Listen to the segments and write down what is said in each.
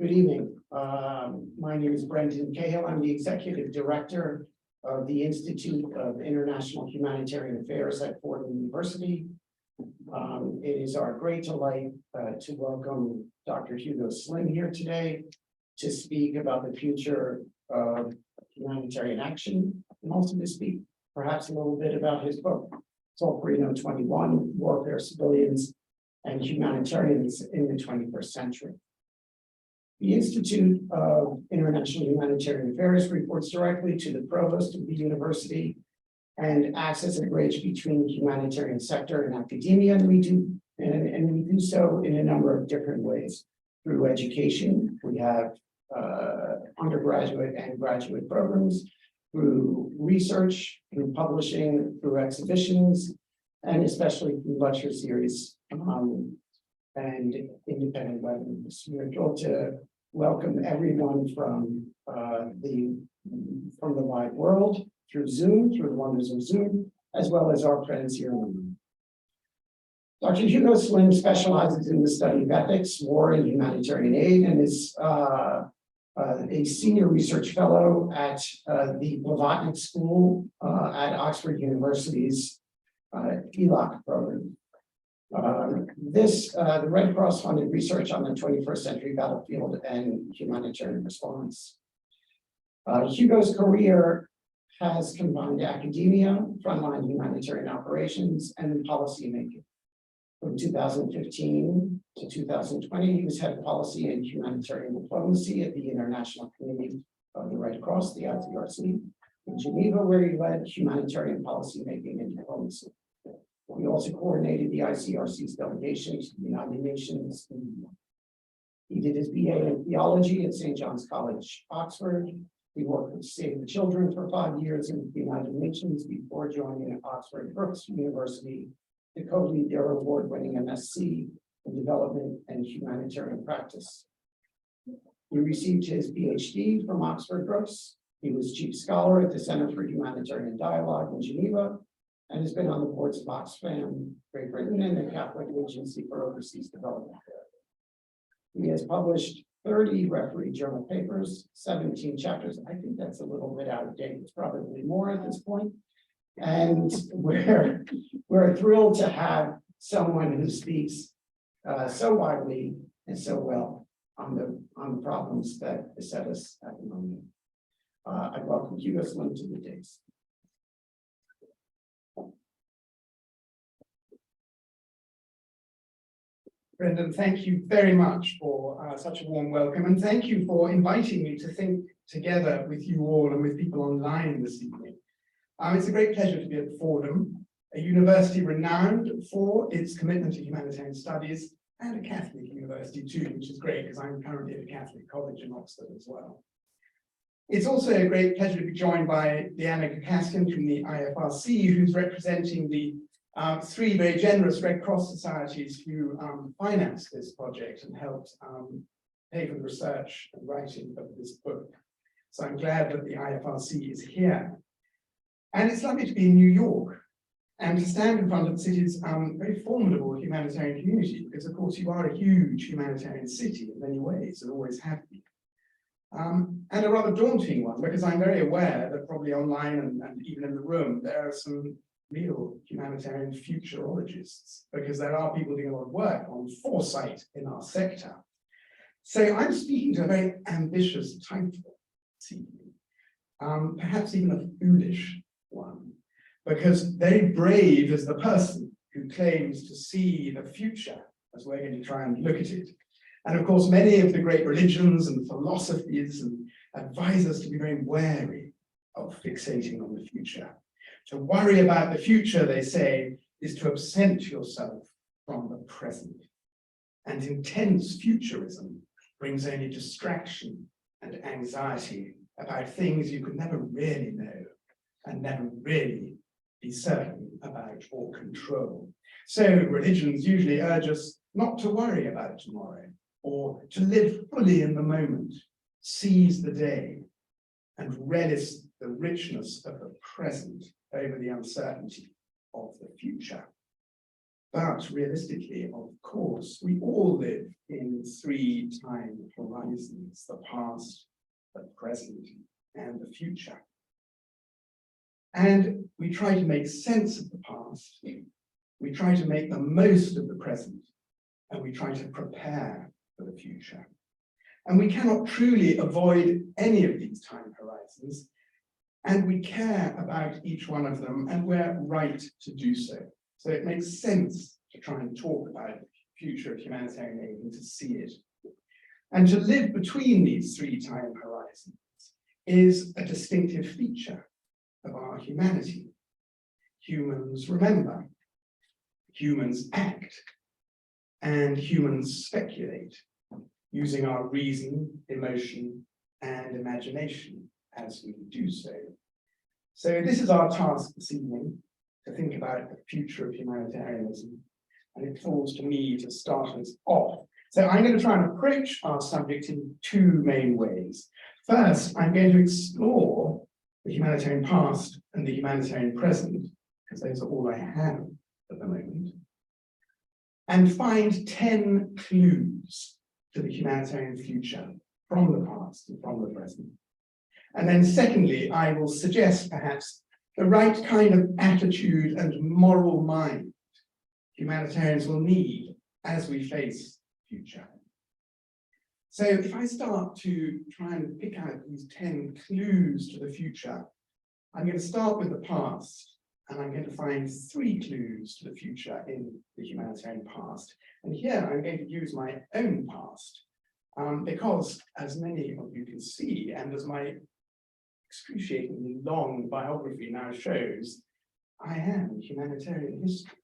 Good evening. My name is Brendan Cahill. I'm the Executive Director of the Institute of International Humanitarian Affairs at Fordham University. It is our great delight to welcome Dr. Hugo Slim here today to speak about the future of humanitarian action and also to speak perhaps a little bit about his book, Solferino 21, Warfare, Civilians, and Humanitarians in the 21st Century. The Institute of International Humanitarian Affairs reports directly to the provost of the university and acts as a bridge between the humanitarian sector and academia, and we do so in a number of different ways. Through education, we have undergraduate and graduate programs, through research, through publishing, through exhibitions, and especially through lecture series and independent webinars. We're thrilled to welcome everyone from the wide world through Zoom, through the wonders of Zoom, as well as our friends here in the room. Dr. Hugo Slim specializes in the study of ethics, war, and humanitarian aid, and is a senior research fellow at the Blavatnik School at Oxford University's ELOC program. The Red Cross funded research on the 21st century battlefield and humanitarian response. Hugo's career has combined academia, frontline humanitarian operations, and policy making. From 2015 to 2020, he was head of policy and humanitarian diplomacy at the International Committee of the Red Cross, the ICRC, in Geneva, where he led humanitarian policy making and diplomacy. He also coordinated the ICRC's delegation to the United Nations. He did his BA in theology at St. John's College, Oxford. He worked with Save the Children for 5 years in the United Nations before joining Oxford Brookes University to co-lead their award-winning MSc in Development and Humanitarian Practice. He received his PhD from Oxford Brookes. He was chief scholar at the Center for Humanitarian Dialogue in Geneva, and has been on the boards of Oxfam, Great Britain, and the Catholic Agency for Overseas Development. He has published 30 referee journal papers, 17 chapters. I think that's a little bit out of date. It's probably more at this point. And we're thrilled to have someone who speaks so widely and so well on the problems that beset us at the moment. I welcome Hugo Slim to the dais. Brendan, thank you very much for such a warm welcome, and thank you for inviting me to think together with you all and with people online this evening. It's a great pleasure to be at Fordham, a university renowned for its commitment to humanitarian studies, and a Catholic university too, which is great because I'm currently at a Catholic college in Oxford as well. It's also a great pleasure to be joined by Diana Kakaskian from the IFRC, who's representing the 3 very generous Red Cross societies who financed this project and helped pay for the research and writing of this book. So I'm glad that the IFRC is here. And it's lovely to be in New York and to stand in front of the city's very formidable humanitarian community, because of course you are a huge humanitarian city in many ways and always have been. And a rather daunting one, because I'm very aware that probably online and even in the room, there are some real humanitarian futurologists, because there are people doing a lot of work on foresight in our sector. So I'm speaking to a very ambitious title this evening, perhaps even a foolish one, because very brave is the person who claims to see the future as we're going to try and look at it. And of course, many of the great religions and philosophies advise us to be very wary of fixating on the future. To worry about the future, they say, is to absent yourself from the present. And intense futurism brings only distraction and anxiety about things you could never really know and never really be certain about or control. So religions usually urge us not to worry about tomorrow, or to live fully in the moment, seize the day, and relish the richness of the present over the uncertainty of the future. But realistically, of course, we all live in 3 time horizons: the past, the present, and the future. And we try to make sense of the past, we try to make the most of the present, and we try to prepare for the future. And we cannot truly avoid any of these time horizons, and we care about each one of them, and we're right to do so. So it makes sense to try and talk about the future of humanitarian aid and to see it. And to live between these 3 time horizons is a distinctive feature of our humanity. Humans remember, humans act, and humans speculate, using our reason, emotion, and imagination as we do so. So this is our task this evening, to think about the future of humanitarianism, and it falls to me to start us off. So I'm going to try and approach our subject in 2 main ways. First, I'm going to explore the humanitarian past and the humanitarian present, because those are all I have at the moment, and find 10 clues to the humanitarian future from the past and from the present. And then secondly, I will suggest perhaps the right kind of attitude and moral mind humanitarians will need as we face the future. So if I start to try and pick out these 10 clues to the future, I'm going to start with the past, and I'm going to find 3 clues to the future in the humanitarian past. And here I'm going to use my own past, because as many of you can see, and as my excruciatingly long biography now shows, I am humanitarian history.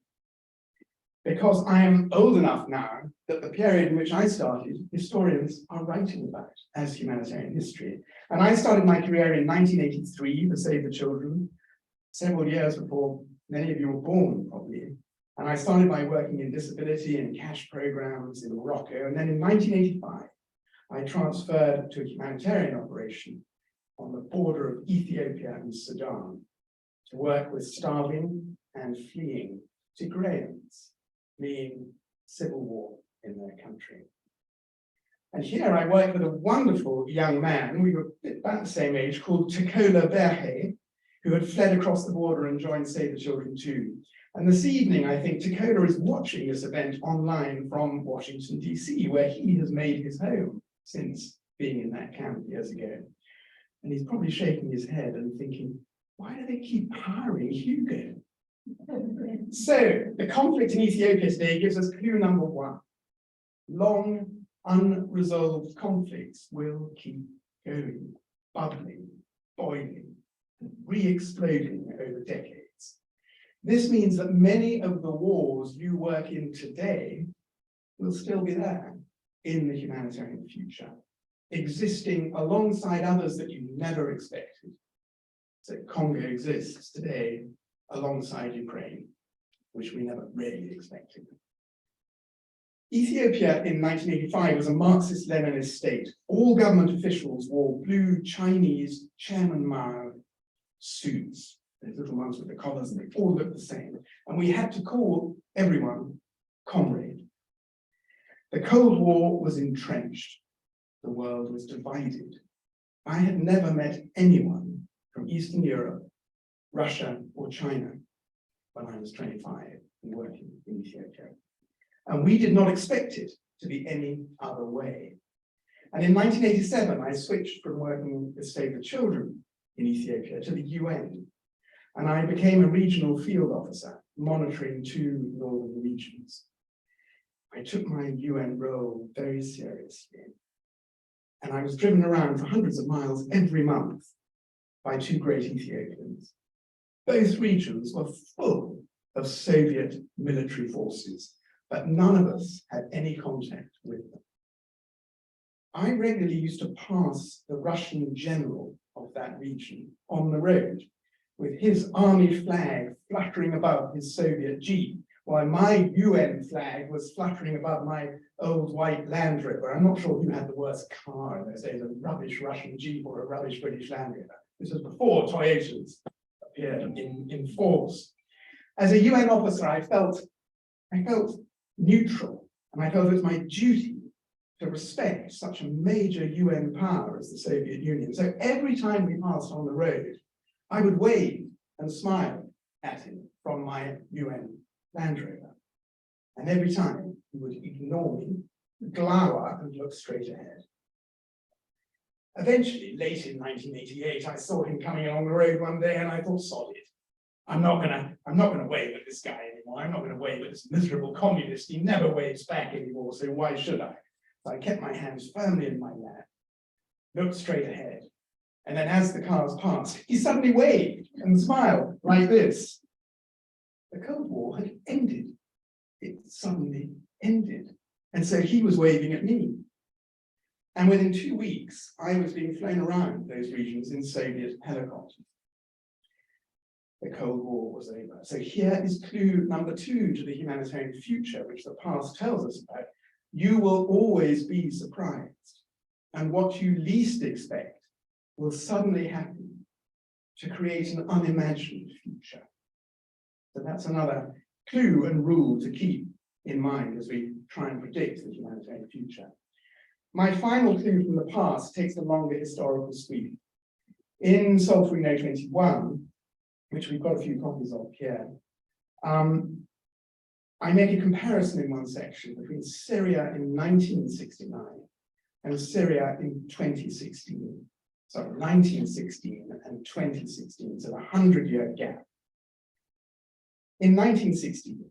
Because I am old enough now that the period in which I started, historians are writing about as humanitarian history. And I started my career in 1983 for Save the Children, several years before many of you were born, probably. And I started by working in disability and cash programs in Morocco. And then in 1985, I transferred to a humanitarian operation on the border of Ethiopia and Sudan to work with starving and fleeing Tigrayans, fleeing civil war in their country. And here I worked with a wonderful young man, we were about the same age, called Tekola Berhe, who had fled across the border and joined Save the Children too. And this evening, I think Tekola is watching this event online from Washington, DC, where he has made his home since being in that camp years ago. And he's probably shaking his head and thinking, why do they keep hiring Hugo? So the conflict in Ethiopia today gives us clue number 1. Long, unresolved conflicts will keep going, bubbling, boiling, re-exploding over decades. This means that many of the wars you work in today will still be there in the humanitarian future, existing alongside others that you never expected. So Congo exists today alongside Ukraine, which we never really expected. Ethiopia in 1985 was a Marxist-Leninist state. All government officials wore blue Chinese Chairman Mao suits, those little ones with the collars, and they all looked the same. And we had to call everyone comrade. The Cold War was entrenched. The world was divided. I had never met anyone from Eastern Europe, Russia, or China when I was 25 and working in Ethiopia. And we did not expect it to be any other way. And in 1987, I switched from working with Save the Children in Ethiopia to the UN. And I became a regional field officer, monitoring 2 northern regions. I took my UN role very seriously. And I was driven around for hundreds of miles every month by 2 great Ethiopians. Both regions were full of Soviet military forces, but none of us had any contact with them. I regularly used to pass the Russian general of that region on the road with his army flag fluttering above his Soviet Jeep, while my UN flag was fluttering above my old white Land Rover. I'm not sure who had the worst car in those days, a rubbish Russian Jeep or a rubbish British Land Rover. This was before Toyotas appeared in force. As a UN officer, I felt I felt neutral, and I felt it was my duty to respect such a major UN power as the Soviet Union. So every time we passed on the road, I would wave and smile at him from my UN Land Rover. And every time he would ignore me, glower and look straight ahead. Eventually, late in 1988, I saw him coming along the road one day and I thought, sod it. I'm not gonna wave at this guy anymore. I'm not gonna wave at this miserable communist. He never waves back anymore, so why should I? So I kept my hands firmly in my lap, looked straight ahead. And then as the cars passed, he suddenly waved and smiled like this. The Cold War had ended. It suddenly ended. And so he was waving at me. And within 2 weeks, I was being flown around those regions in Soviet helicopters. The Cold War was over. So here is clue number 2 to the humanitarian future, which the past tells us about. You will always be surprised. And what you least expect will suddenly happen to create an unimagined future. So that's another clue and rule to keep in mind as we try and predict the humanitarian future. My final clue from the past takes a longer historical sweep. In Sulphur No. 21, which we've got a few copies of here, I make a comparison in one section between Syria in 1969 and Syria in 2016. So 1916 and 2016, so a 100-year gap. In 1916,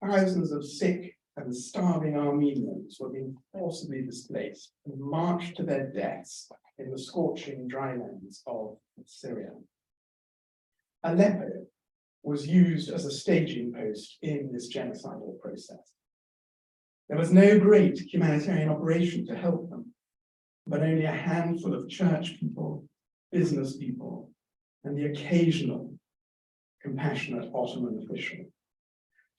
thousands of sick and starving Armenians were being forcibly displaced and marched to their deaths in the scorching drylands of Syria. Aleppo was used as a staging post in this genocidal process. There was no great humanitarian operation to help them, but only a handful of church people, business people, and the occasional compassionate Ottoman official,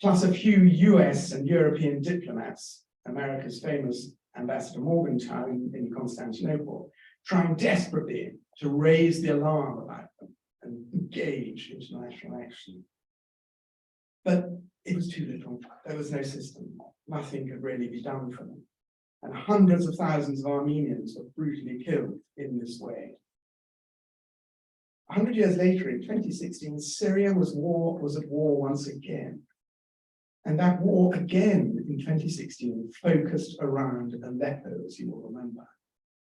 plus a few US and European diplomats, America's famous Ambassador Morgenthau in Constantinople, trying desperately to raise the alarm about them and engage international action. But it was too little. There was no system. Nothing could really be done for them. And hundreds of thousands of Armenians were brutally killed in this way. 100 years later, in 2016, Syria was at war once again. And that war again in 2016 focused around Aleppo, as you will remember.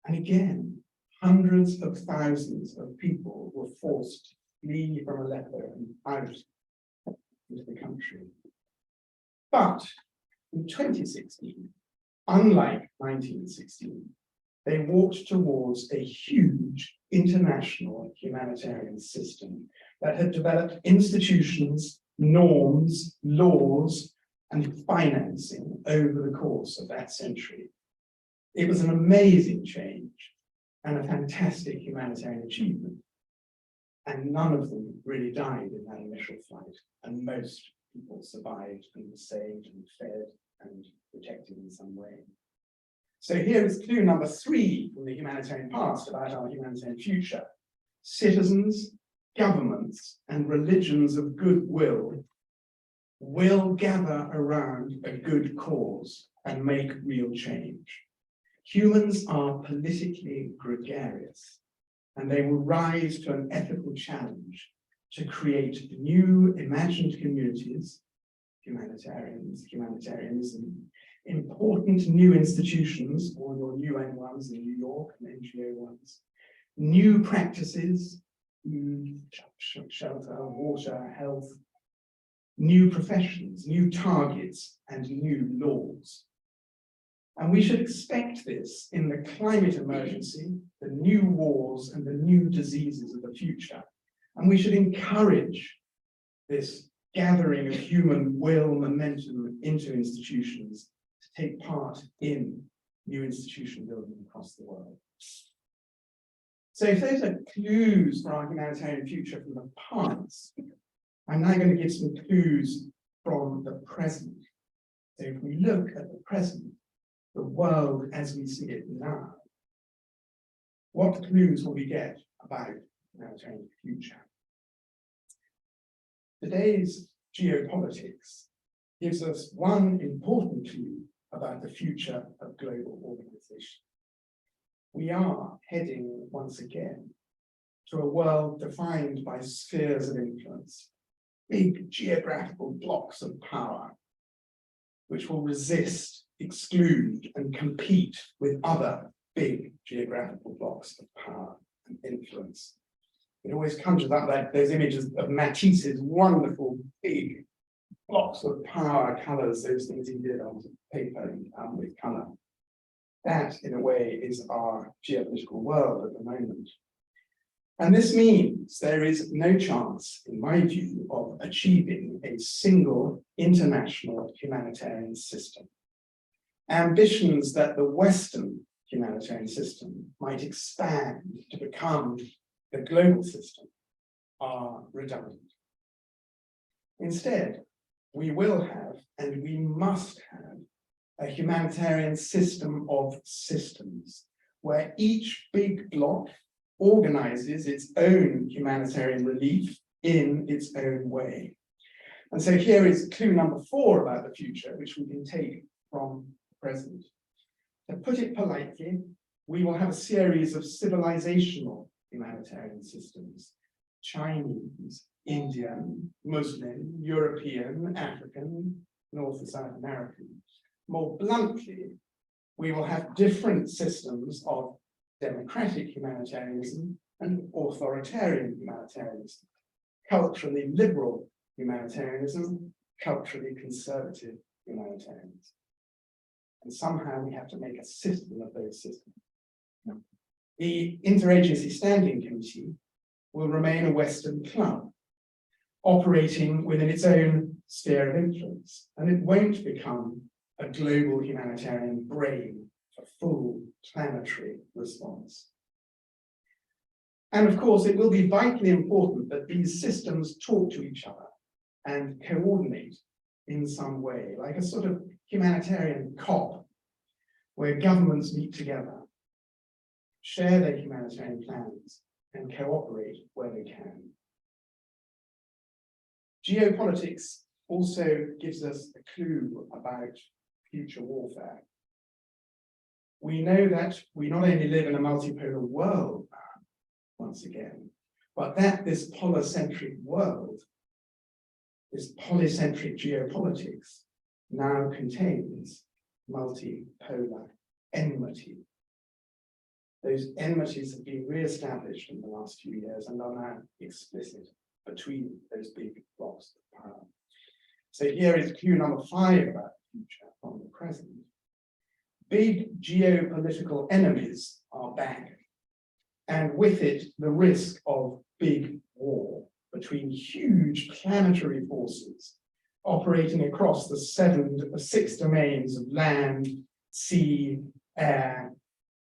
And again, hundreds of thousands of people were forced to flee from Aleppo and out into the country. But in 2016, unlike 1916, they walked towards a huge international humanitarian system that had developed institutions, norms, laws, and financing over the course of that century. It was an amazing change and a fantastic humanitarian achievement. And none of them really died in that initial flight, and most people survived and were saved and fed and protected in some way. So here is clue number 3 from the humanitarian past about our humanitarian future. Citizens, governments, and religions of goodwill will gather around a good cause and make real change. Humans are politically gregarious, and they will rise to an ethical challenge to create new imagined communities, humanitarianism, important new institutions, all your UN ones in New York and NGO ones, new practices, food, shelter, water, health, new professions, new targets, and new laws. And we should expect this in the climate emergency, the new wars, and the new diseases of the future. And we should encourage this gathering of human will momentum into institutions to take part in new institution building across the world. So if those are clues for our humanitarian future from the past, I'm now going to give some clues from the present. So if we look at the present, the world as we see it now, what clues will we get about the humanitarian future? Today's geopolitics gives us one important clue about the future of global organization. We are heading once again to a world defined by spheres of influence, big geographical blocks of power, which will resist, exclude, and compete with other big geographical blocks of power and influence. It always conjures up those images of Matisse's wonderful big blocks of power, colors, those things he did on paper with color. That, in a way, is our geopolitical world at the moment. And this means there is no chance, in my view, of achieving a single international humanitarian system. Ambitions that the Western humanitarian system might expand to become the global system are redundant. Instead, we will have, and we must have, a humanitarian system of systems, where each big bloc organizes its own humanitarian relief in its own way. And so here is clue number 4 about the future, which we can take from the present. To put it politely, we will have a series of civilizational humanitarian systems: Chinese, Indian, Muslim, European, African, North and South American. More bluntly, we will have different systems of democratic humanitarianism and authoritarian humanitarianism, culturally liberal humanitarianism, culturally conservative humanitarianism. And somehow we have to make a system of those systems. The Interagency Standing Committee will remain a Western club, operating within its own sphere of influence, and it won't become a global humanitarian brain for full planetary response. And of course, it will be vitally important that these systems talk to each other and coordinate in some way, like a sort of humanitarian COP, where governments meet together, share their humanitarian plans, and cooperate where they can. Geopolitics also gives us a clue about future warfare. We know that we not only live in a multipolar world once again, but that this polycentric world, this polycentric geopolitics, now contains multipolar enmity. Those enmities have been re-established in the last few years and are now explicit between those big blocks of power. So here is clue number 5 about the future from the present. Big geopolitical enemies are back, and with it the risk of big war between huge planetary forces operating across the 6 domains of land, sea, air,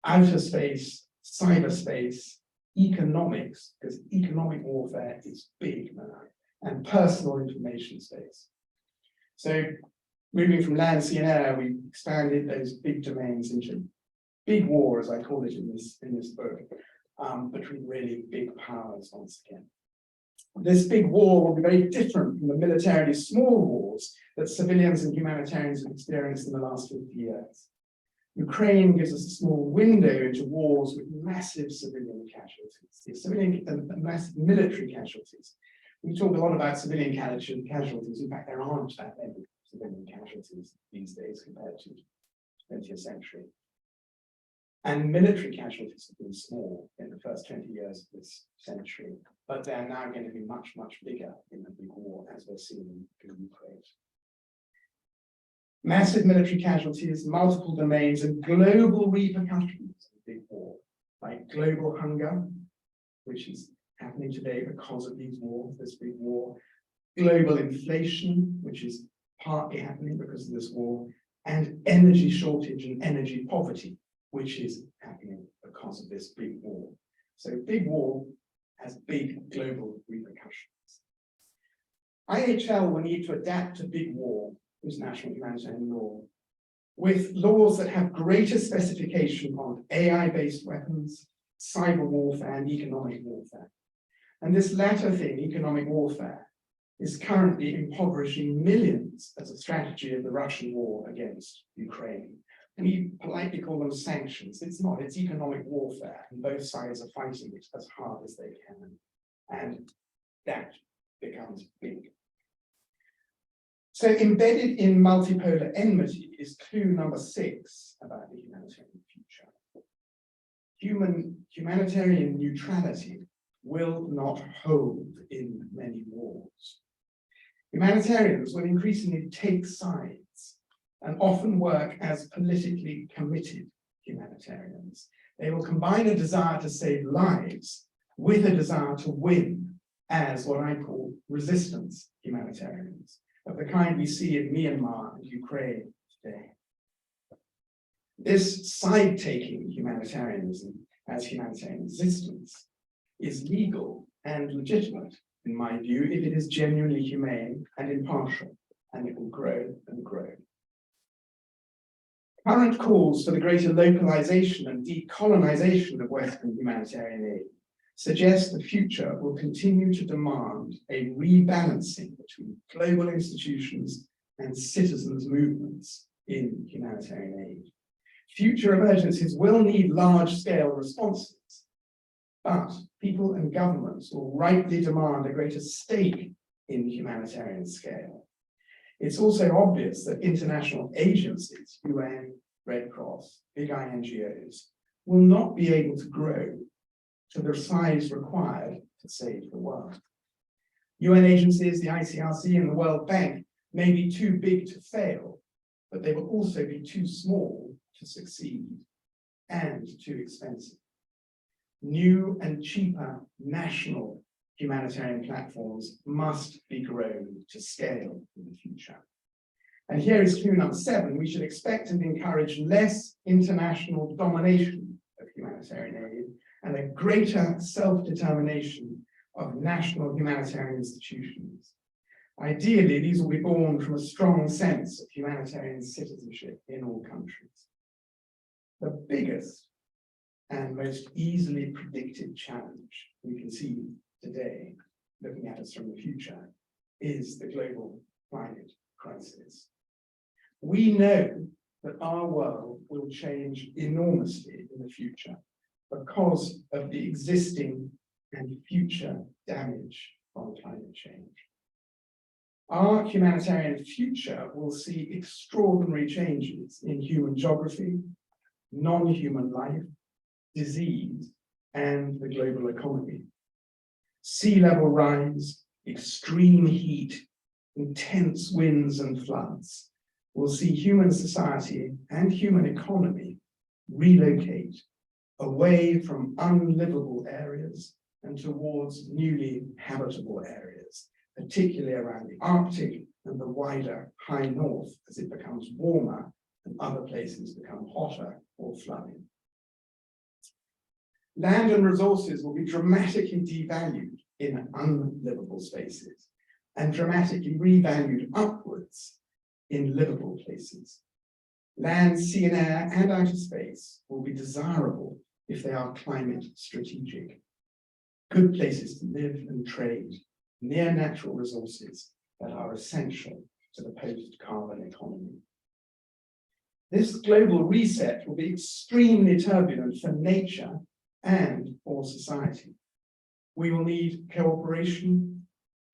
outer space, cyberspace, economics, because economic warfare is big now, and personal information space. So moving from land, sea, and air, we expanded those big domains into big war, as I call it in this book, between really big powers once again. This big war will be very different from the militarily small wars that civilians and humanitarians have experienced in the last 50 years. Ukraine gives us a small window into wars with massive civilian casualties, massive military casualties. We talk a lot about civilian casualties. In fact, there aren't that many civilian casualties these days compared to the 20th century. And military casualties have been small in the first 20 years of this century, but they're now going to be much, much bigger in the big war, as we're seeing in Ukraine. Massive military casualties, multiple domains, and global repercussions of the big war, like global hunger, which is happening today because of these wars, this big war, global inflation, which is partly happening because of this war, and energy shortage and energy poverty, which is happening because of this big war. So big war has big global repercussions. IHL will need to adapt to big war, international humanitarian law, with laws that have greater specification on AI-based weapons, cyber warfare, and economic warfare. And this latter thing, economic warfare, is currently impoverishing millions as a strategy of the Russian war against Ukraine. And we politely call them sanctions. It's not, it's economic warfare, and both sides are fighting it as hard as they can. And that becomes big. So embedded in multipolar enmity is clue number 6 about the humanitarian future. Humanitarian neutrality will not hold in many wars. Humanitarians will increasingly take sides and often work as politically committed humanitarians. They will combine a desire to save lives with a desire to win as what I call resistance humanitarians, of the kind we see in Myanmar and Ukraine today. This side-taking humanitarianism as humanitarian resistance is legal and legitimate, in my view, if it is genuinely humane and impartial, and it will grow and grow. Current calls for the greater localization and decolonization of Western humanitarian aid suggest the future will continue to demand a rebalancing between global institutions and citizens' movements in humanitarian aid. Future emergencies will need large-scale responses, but people and governments will rightly demand a greater stake in humanitarian scale. It's also obvious that international agencies, UN, Red Cross, big NGOs, will not be able to grow to the size required to save the world. UN agencies, the ICRC and the World Bank may be too big to fail, but they will also be too small to succeed and too expensive. New and cheaper national humanitarian platforms must be grown to scale in the future. And here is clue number 7. We should expect and encourage less international domination of humanitarian aid and a greater self-determination of national humanitarian institutions. Ideally, these will be born from a strong sense of humanitarian citizenship in all countries. The biggest and most easily predicted challenge we can see today, looking at us from the future, is the global climate crisis. We know that our world will change enormously in the future because of the existing and future damage from climate change. Our humanitarian future will see extraordinary changes in human geography, non-human life, disease, and the global economy. Sea level rise, extreme heat, intense winds and floods will see human society and human economy relocate away from unlivable areas and towards newly habitable areas, particularly around the Arctic and the wider high north as it becomes warmer and other places become hotter or flooding. Land and resources will be dramatically devalued in unlivable spaces and dramatically revalued upwards in livable places. Land, sea and air, and outer space will be desirable if they are climate strategic. Good places to live and trade near natural resources that are essential to the post-carbon economy. This global reset will be extremely turbulent for nature and for society. We will need cooperation,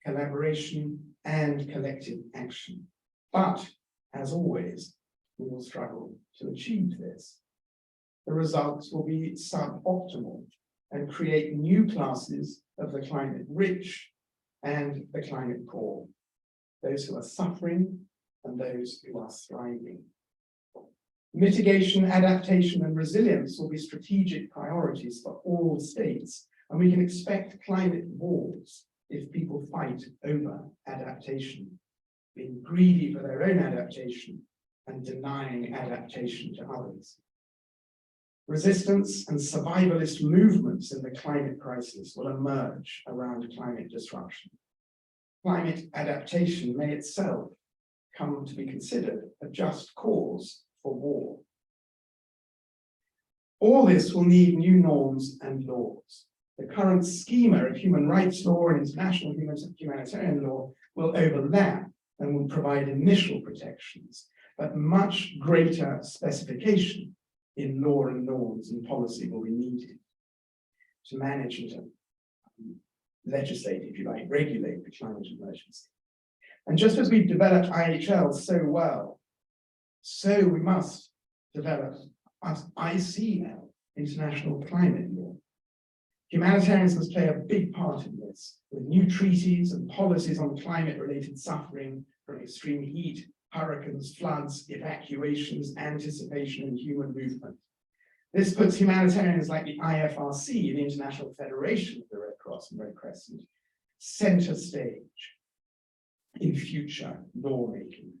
collaboration, and collective action. But, as always, we will struggle to achieve this. The results will be suboptimal and create new classes of the climate rich and the climate poor, those who are suffering and those who are thriving. Mitigation, adaptation, and resilience will be strategic priorities for all states, and we can expect climate wars if people fight over adaptation, being greedy for their own adaptation and denying adaptation to others. Resistance and survivalist movements in the climate crisis will emerge around climate disruption. Climate adaptation may itself come to be considered a just cause for war. All this will need new norms and laws. The current schema of human rights law and international humanitarian law will overlap and will provide initial protections, but much greater specification in law and norms and policy will be needed to manage and to legislate, if you like, regulate the climate emergency. And just as we've developed IHL so well, so we must develop ICL, International Climate Law. Humanitarians must play a big part in this, with new treaties and policies on climate-related suffering from extreme heat, hurricanes, floods, evacuations, anticipation, and human movement. This puts humanitarians like the IFRC, the International Federation of the Red Cross and Red Crescent, center stage in future lawmaking.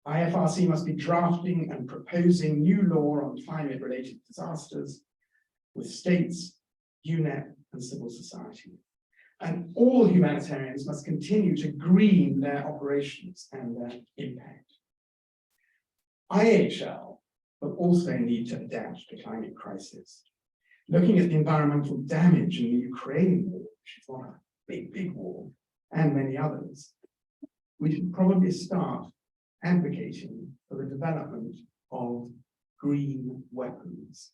IFRC must be drafting and proposing new law on climate-related disasters with states, UNEP, and civil society. And all humanitarians must continue to green their operations and their impact. IHL will also need to adapt to the climate crisis. Looking at the environmental damage in the Ukraine war, which is one a big, big war, and many others, we should probably start advocating for the development of green weapons.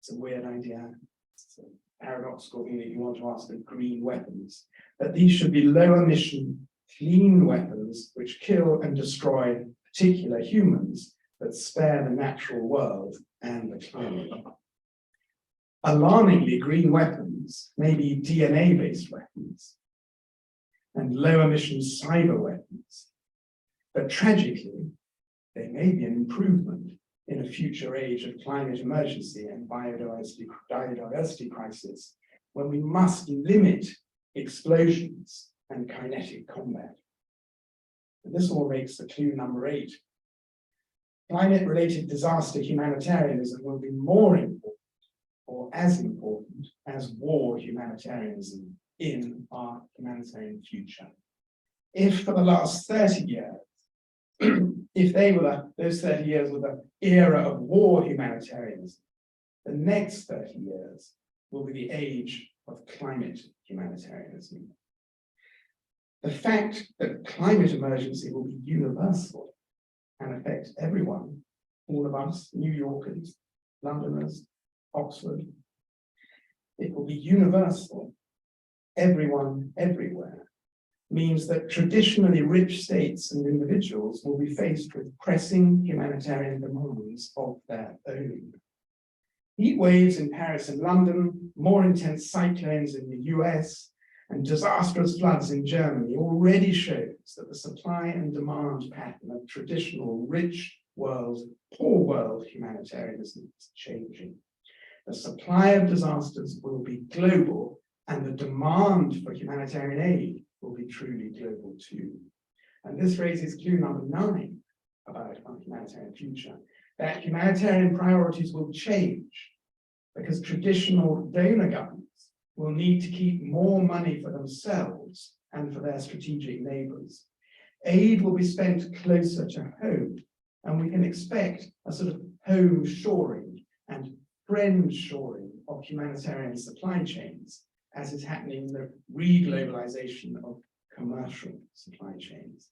It's a weird idea. It's a paradoxical thing that you want to ask for green weapons. But these should be low emission, clean weapons which kill and destroy particular humans, but spare the natural world and the climate. Alarmingly, green weapons may be DNA-based weapons and low emission cyber weapons. But tragically, they may be an improvement in a future age of climate emergency and biodiversity crisis, when we must limit explosions and kinetic combat. And this all makes the clue number 8. Climate-related disaster humanitarianism will be more important, or as important, as war humanitarianism in our humanitarian future. If for the last 30 years, if they were those 30 years were the era of war humanitarianism, the next 30 years will be the age of climate humanitarianism. The fact that climate emergency will be universal and affect everyone, all of us, New Yorkers, Londoners, Oxford, it will be universal, everyone, everywhere, means that traditionally rich states and individuals will be faced with pressing humanitarian demands of their own. Heat waves in Paris and London, more intense cyclones in the US, and disastrous floods in Germany already shows that the supply and demand pattern of traditional rich world, poor world humanitarianism is changing. The supply of disasters will be global, and the demand for humanitarian aid will be truly global too. And this raises clue number 9 about our humanitarian future, that humanitarian priorities will change because traditional donor governments will need to keep more money for themselves and for their strategic neighbors. Aid will be spent closer to home, and we can expect a sort of home shoring and friend shoring of humanitarian supply chains, as is happening in the re-globalization of commercial supply chains.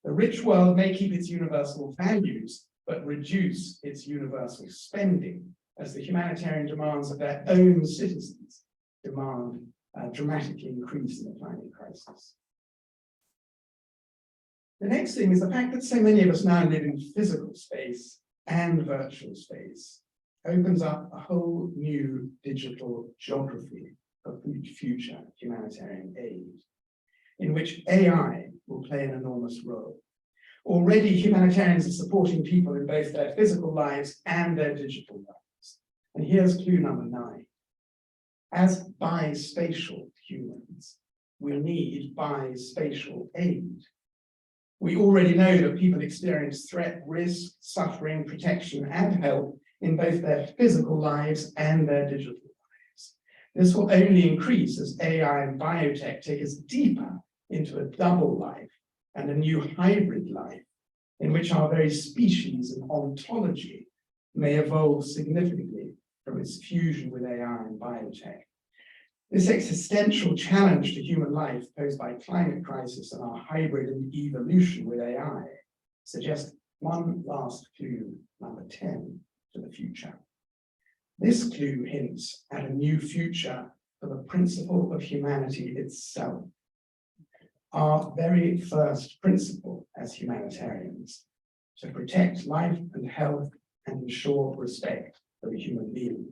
The rich world may keep its universal values, but reduce its universal spending as the humanitarian demands of their own citizens demand a dramatically increase in the climate crisis. The next thing is the fact that so many of us now live in physical space and virtual space opens up a whole new digital geography of future humanitarian aid, in which AI will play an enormous role. Already, humanitarians are supporting people in both their physical lives and their digital lives. And here's clue number 9. As bispatial humans, we need bispatial aid. We already know that people experience threat, risk, suffering, protection, and help in both their physical lives and their digital lives. This will only increase as AI and biotech take us deeper into a double life and a new hybrid life in which our very species and ontology may evolve significantly from its fusion with AI and biotech. This existential challenge to human life posed by climate crisis and our hybrid evolution with AI suggests one last clue, number 10, to the future. This clue hints at a new future for the principle of humanity itself. Our very first principle as humanitarians, to protect life and health and ensure respect for the human being.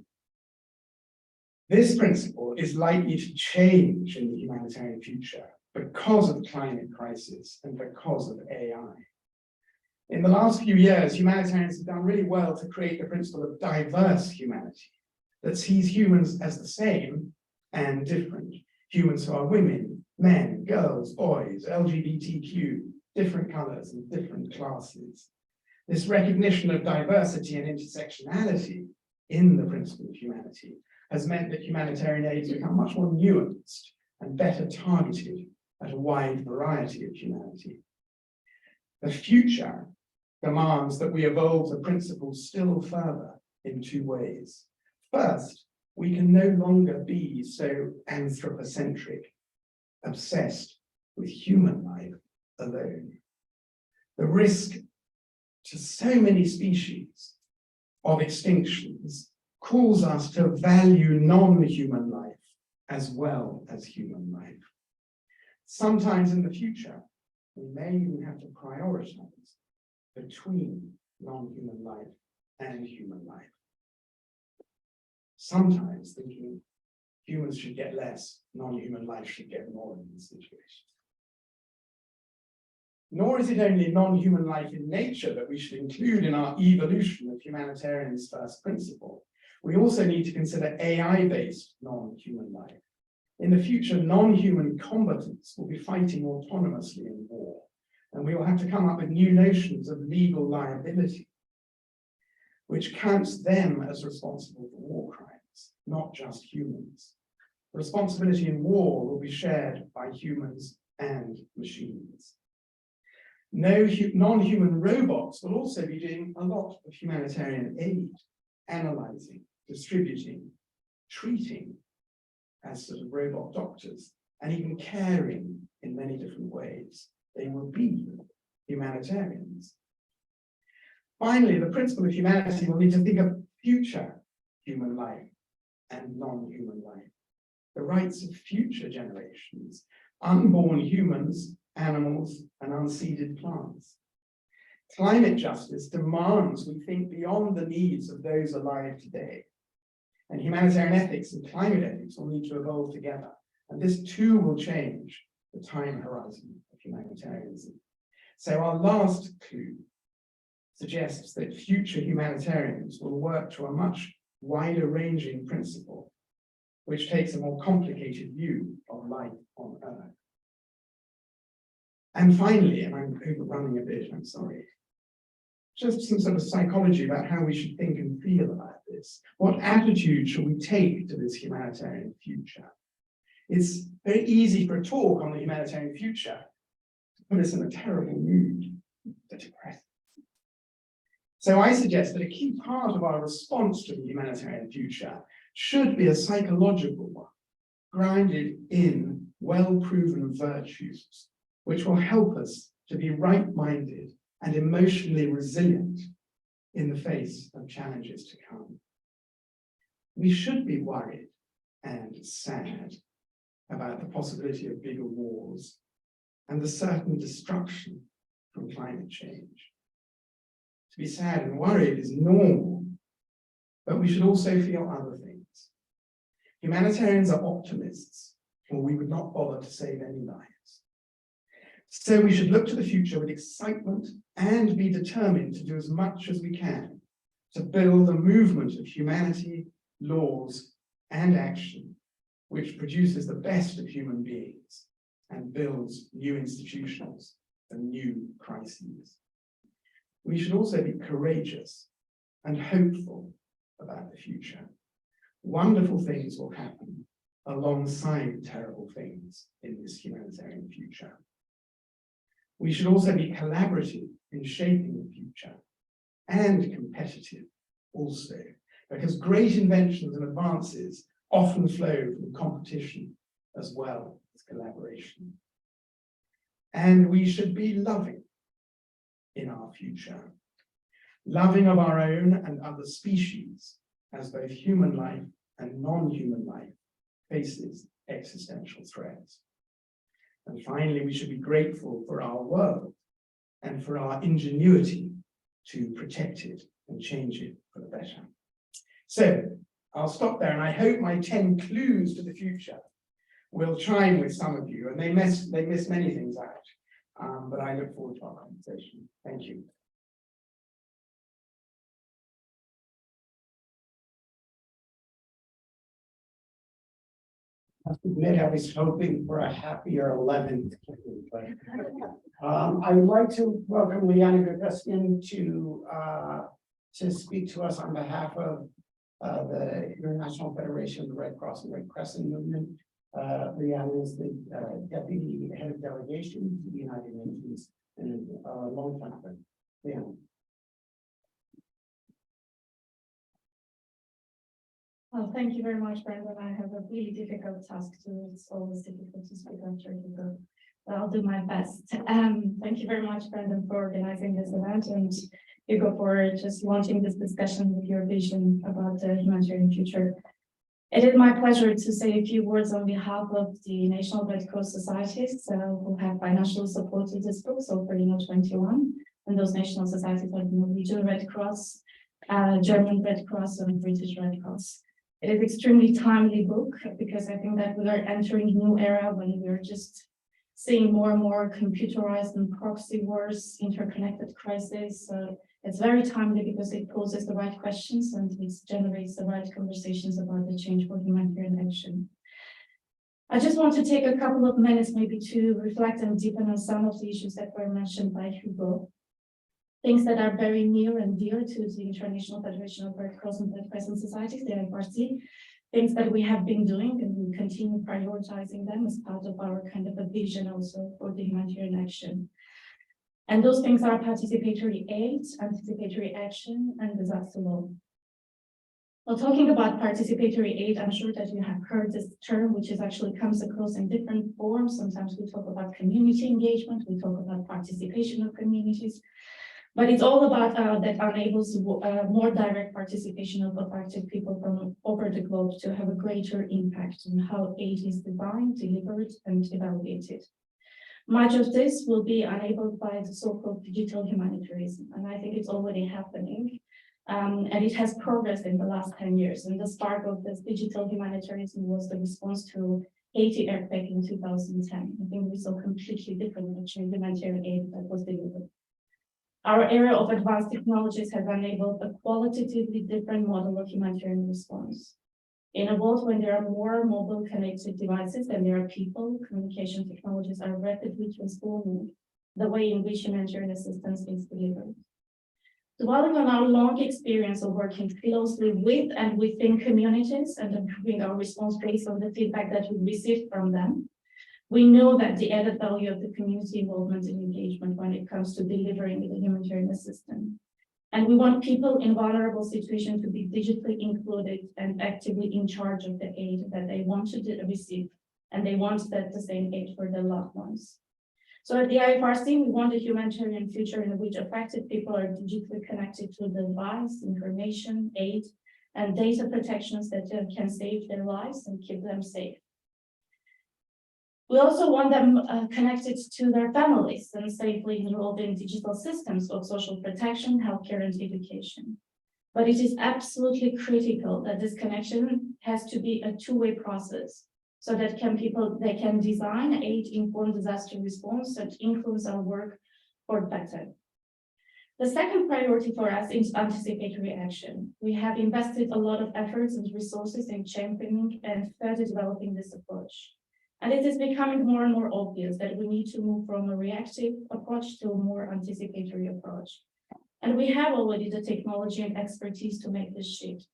This principle is likely to change in the humanitarian future because of the climate crisis and because of AI. In the last few years, humanitarians have done really well to create the principle of diverse humanity that sees humans as the same and different. Humans who are women, men, girls, boys, LGBTQ, different colors and different classes. This recognition of diversity and intersectionality in the principle of humanity has meant that humanitarian aid has become much more nuanced and better targeted at a wide variety of humanity. The future demands that we evolve the principles still further in two ways. First, we can no longer be so anthropocentric, obsessed with human life alone. The risk to so many species of extinctions calls us to value non-human life as well as human life. Sometimes in the future, we may even have to prioritize between non-human life and human life. Sometimes thinking humans should get less, non-human life should get more in this situation. Nor is it only non-human life in nature that we should include in our evolution of humanitarian's first principle. We also need to consider AI-based non-human life. In the future, non-human combatants will be fighting autonomously in war, and we will have to come up with new notions of legal liability, which counts them as responsible for war crimes, not just humans. Responsibility in war will be shared by humans and machines. Non-human robots will also be doing a lot of humanitarian aid, analyzing, distributing, treating as sort of robot doctors, and even caring in many different ways. They will be humanitarians. Finally, the principle of humanity will need to think of future human life and non-human life, the rights of future generations, unborn humans, animals, and unseeded plants. Climate justice demands we think beyond the needs of those alive today. And humanitarian ethics and climate ethics will need to evolve together. And this too will change the time horizon of humanitarianism. So our last clue suggests that future humanitarians will work to a much wider ranging principle, which takes a more complicated view of life on Earth. And finally, and I'm overrunning a bit, I'm sorry, just some sort of psychology about how we should think and feel about this. What attitude should we take to this humanitarian future? It's very easy for a talk on the humanitarian future to put us in a terrible mood, to depress. So I suggest that a key part of our response to the humanitarian future should be a psychological one, grounded in well-proven virtues, which will help us to be right-minded and emotionally resilient in the face of challenges to come. We should be worried and sad about the possibility of bigger wars and the certain destruction from climate change. To be sad and worried is normal, but we should also feel other things. Humanitarians are optimists, or we would not bother to save any lives. So we should look to the future with excitement and be determined to do as much as we can to build a movement of humanity, laws, and action, which produces the best of human beings and builds new institutions and new crises. We should also be courageous and hopeful about the future. Wonderful things will happen alongside terrible things in this humanitarian future. We should also be collaborative in shaping the future and competitive also, because great inventions and advances often flow from competition as well as collaboration. And we should be loving in our future, loving of our own and other species, as both human life and non-human life faces existential threats. And finally, we should be grateful for our world and for our ingenuity to protect it and change it for the better. So I'll stop there, and I hope my 10 clues to the future will chime with some of you, and they miss many things out, but I look forward to our conversation. Thank you. I have to admit, I was hoping for a happier 11th. But, I would like to welcome Liana Gaguskin to speak to us on behalf of the International Federation of the Red Cross and Red Crescent Movement. Liana is the Deputy Head of Delegation to the United Nations and a long time friend. Liana. Well, thank you very much, Brendan. I have a really difficult task to, it's always difficult to speak after Hugo, but I'll do my best. Thank you very much, Brendan, for organizing this event, and Hugo for just launching this discussion with your vision about the humanitarian future. It is my pleasure to say a few words on behalf of the National Red Cross Societies who have financially supported this book, so for 21, and those national societies are the Norwegian Red Cross, German Red Cross, and British Red Cross. It is extremely timely book because I think that we are entering a new era when we're just seeing more and more computerized and proxy wars, interconnected crises. So it's very timely because it poses the right questions and it generates the right conversations about the change for humanitarian action. I just want to take a couple of minutes maybe to reflect and deepen on some of the issues that were mentioned by Hugo. Things that are very near and dear to the International Federation of Red Cross and Red Crescent Societies, the IFRC, things that we have been doing and we continue prioritizing them as part of our kind of a vision also for the humanitarian action. And those things are participatory aid, anticipatory action, and disaster law. Well, talking about participatory aid, I'm sure that you have heard this term, which is actually comes across in different forms. Sometimes we talk about community engagement, we talk about participation of communities. But it's all about that enables more direct participation of affected people from over the globe to have a greater impact on how aid is designed, delivered, and evaluated. Much of this will be enabled by the so-called digital humanitarianism, and I think it's already happening. And it has progressed in the last 10 years. And the start of this digital humanitarianism was the response to Haiti earthquake in 2010. I think we saw completely different humanitarian aid that was delivered. Our area of advanced technologies has enabled a qualitatively different model of humanitarian response. In a world when there are more mobile connected devices than there are people, communication technologies are rapidly transforming the way in which humanitarian assistance is delivered. Dwelling on our long experience of working closely with and within communities and improving our response based on the feedback that we received from them, we know that the added value of the community involvement and engagement when it comes to delivering the humanitarian assistance. And we want people in vulnerable situations to be digitally included and actively in charge of the aid that they want to receive, and they want that the same aid for their loved ones. So at the IFRC, we want a humanitarian future in which affected people are digitally connected to the device, information, aid, and data protections that can save their lives and keep them safe. We also want them connected to their families and safely enrolled in digital systems of social protection, healthcare, and education. But it is absolutely critical that this connection has to be a two-way process so that they can design aid-informed disaster response that influence our work for better. The second priority for us is anticipatory action. We have invested a lot of efforts and resources in championing and further developing this approach. And it is becoming more and more obvious that we need to move from a reactive approach to a more anticipatory approach. And we have already the technology and expertise to make this shift.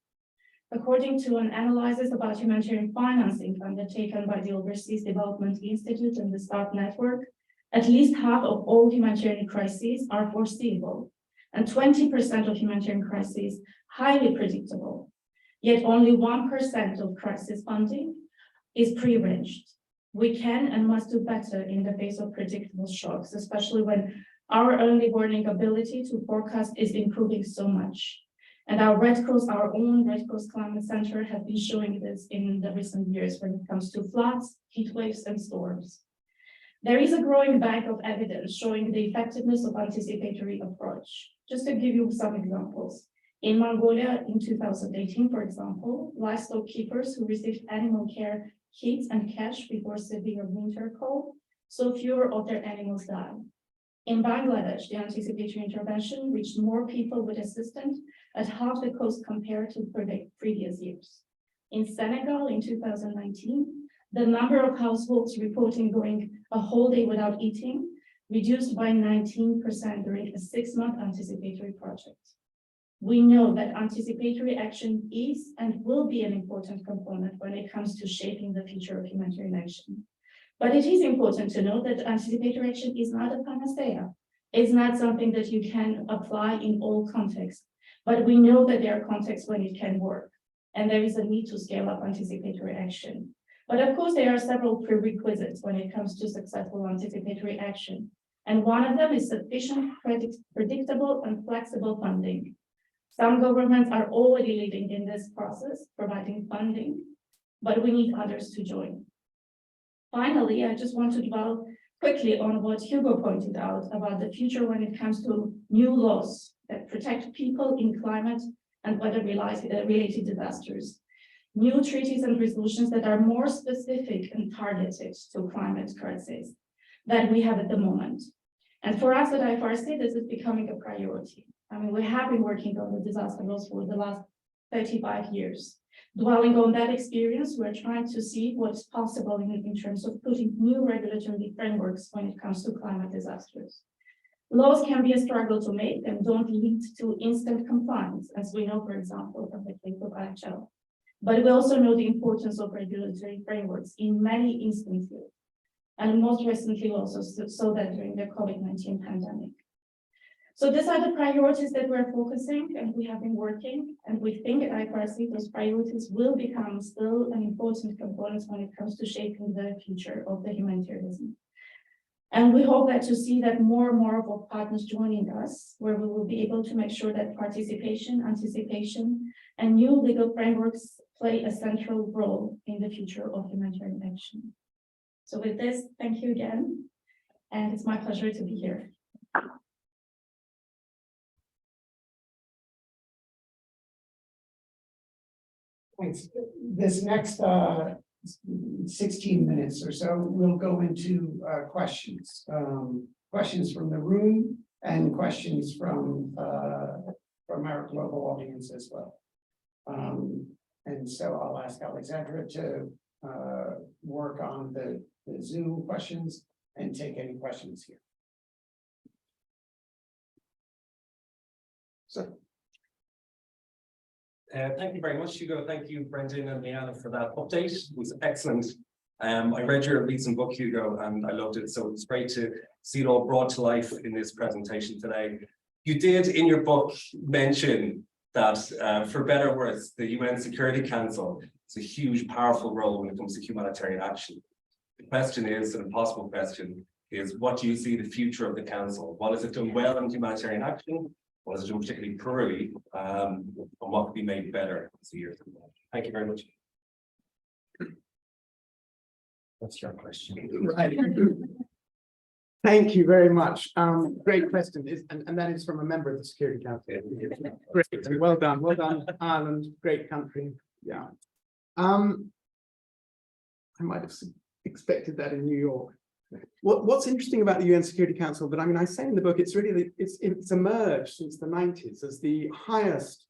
According to an analysis about humanitarian financing undertaken by the Overseas Development Institute and the START Network, at least half of all humanitarian crises are foreseeable, and 20% of humanitarian crises highly predictable. Yet only 1% of crisis funding is pre-arranged. We can and must do better in the face of predictable shocks, especially when our early warning ability to forecast is improving so much. And our own Red Cross Climate Center has been showing this in the recent years when it comes to floods, heat waves, and storms. There is a growing bank of evidence showing the effectiveness of anticipatory approach. Just to give you some examples. In Mongolia in 2018, for example, livestock keepers who received animal care kits and cash before severe winter cold saw fewer of their animals die. In Bangladesh, the anticipatory intervention reached more people with assistance at half the cost compared to previous years. In Senegal in 2019, the number of households reporting going a whole day without eating reduced by 19% during a 6-month anticipatory project. We know that anticipatory action is and will be an important component when it comes to shaping the future of humanitarian action. But it is important to note that anticipatory action is not a panacea. It's not something that you can apply in all contexts, but we know that there are contexts when it can work, and there is a need to scale up anticipatory action. But of course, there are several prerequisites when it comes to successful anticipatory action. And one of them is sufficient, predictable, and flexible funding. Some governments are already leading in this process, providing funding, but we need others to join. Finally, I just want to dwell quickly on what Hugo pointed out about the future when it comes to new laws that protect people in climate and weather-related disasters. New treaties and resolutions that are more specific and targeted to climate crises that we have at the moment. And for us at IFRC, this is becoming a priority. I mean, we have been working on the disaster laws for the last 35 years. Dwelling on that experience, we're trying to see what's possible in terms of putting new regulatory frameworks when it comes to climate disasters. Laws can be a struggle to make and don't lead to instant compliance, as we know, for example, from the case of IHL. But we also know the importance of regulatory frameworks in many instances, and most recently also so that during the COVID-19 pandemic. So these are the priorities that we're focusing and we have been working, and we think at IFRC those priorities will become still an important component when it comes to shaping the future of the humanitarianism. And we hope that to see that more and more of our partners joining us, where we will be able to make sure that participation, anticipation, and new legal frameworks play a central role in the future of humanitarian action. So with this, thank you again, and it's my pleasure to be here. Thanks. This next 16 minutes or so, we'll go into questions. Questions from the room and questions from our global audience as well. And so I'll ask Alexandra to work on the Zoom questions and take any questions here. So. Thank you very much, Hugo. Thank you, Brendan and Leanna, for that update. It was excellent. I read your recent book, Hugo, and I loved it. So it's great to see it all brought to life in this presentation today. You did, in your book, mention that, for better or worse, the UN Security Council is a huge, powerful role when it comes to humanitarian action. The question is, an impossible question, is what do you see the future of the Council? What has it done well in humanitarian action? What has it done particularly poorly? And what could be made better as the years go on? Thank you very much. What's your question? Right. Thank you very much. Great question, and that is from a member of the Security Council. Great, and well done, Ireland, great country. Yeah. I might have expected that in New York. What's interesting about the UN Security Council, but I mean, I say in the book, it's really, it's emerged since the 90s as the highest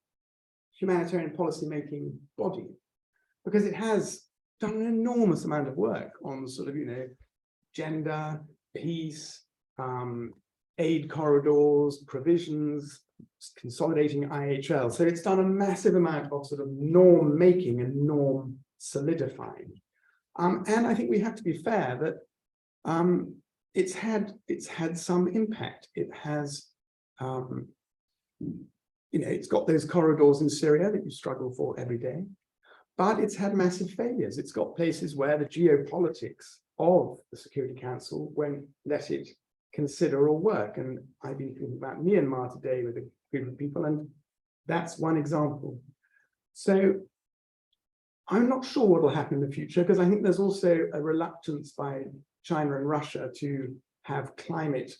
humanitarian policy-making body, because it has done an enormous amount of work on sort of, gender, peace, aid corridors, provisions, consolidating IHL. So it's done a massive amount of sort of norm making and norm solidifying. And I think we have to be fair that it's had some impact. It has it's got those corridors in Syria that you struggle for every day, but it's had massive failures. It's got places where the geopolitics of the Security Council won't let it consider or work. And I've been thinking about Myanmar today with a group of people, and that's one example. So I'm not sure what will happen in the future, because I think there's also a reluctance by China and Russia to have climate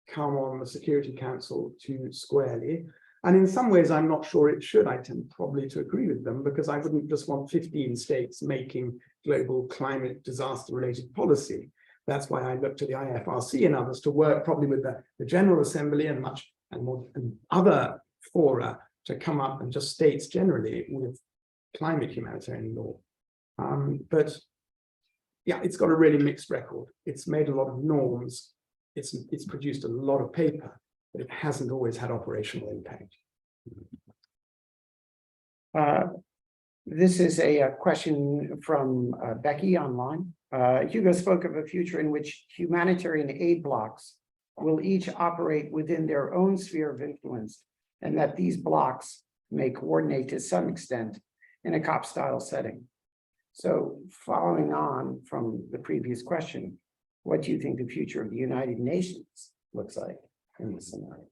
come on the Security Council too squarely. And in some ways, I'm not sure it should. I tend probably to agree with them, because I wouldn't just want 15 states making global climate disaster-related policy. That's why I look to the IFRC and others to work probably with the General Assembly and other fora to come up, and just states generally, with climate humanitarian law. But yeah, it's got a really mixed record. It's made a lot of norms. It's produced a lot of paper, but it hasn't always had operational impact. This is a question from Becky online. Hugo spoke of a future in which humanitarian aid blocks will each operate within their own sphere of influence, and that these blocks may coordinate to some extent in a COP-style setting. So following on from the previous question, what do you think the future of the United Nations looks like in this scenario?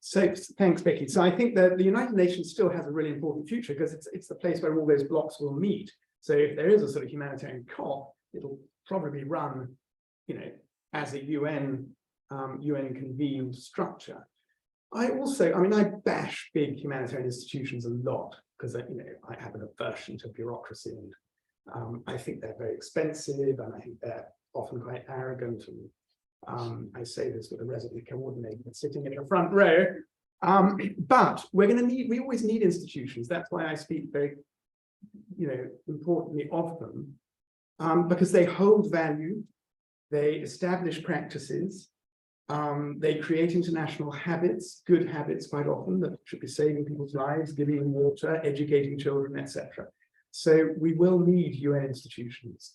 So thanks, Becky. So I think that the United Nations still has a really important future, because it's the place where all those blocks will meet. So if there is a sort of humanitarian COP, it'll probably be run, as a UN convened structure. I bash big humanitarian institutions a lot, because I have an aversion to bureaucracy, and I think they're very expensive, and I think they're often quite arrogant. And I say this with a resident coordinator sitting in the front row. But we always need institutions. That's why I speak very, importantly of them, because they hold value, they establish practices, they create international habits, good habits quite often, that should be saving people's lives, giving them water, educating children, etc. So we will need UN institutions.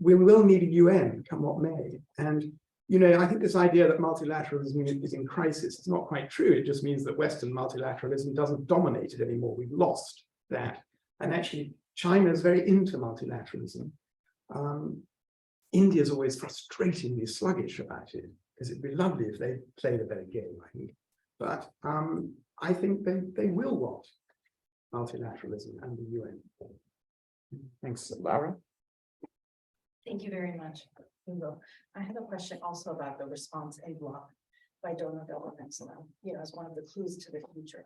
We will need a UN, come what may. And, I think this idea that multilateralism is in crisis, it's not quite true. It just means that Western multilateralism doesn't dominate it anymore. We've lost that. And actually, China is very into multilateralism. India's always frustratingly sluggish about it, because it'd be lovely if they played a better game, I think. But I think they will want multilateralism and the UN. Thanks, Laura. Thank you very much, Hugo. I have a question also about the response aid block by donor governments, as one of the clues to the future.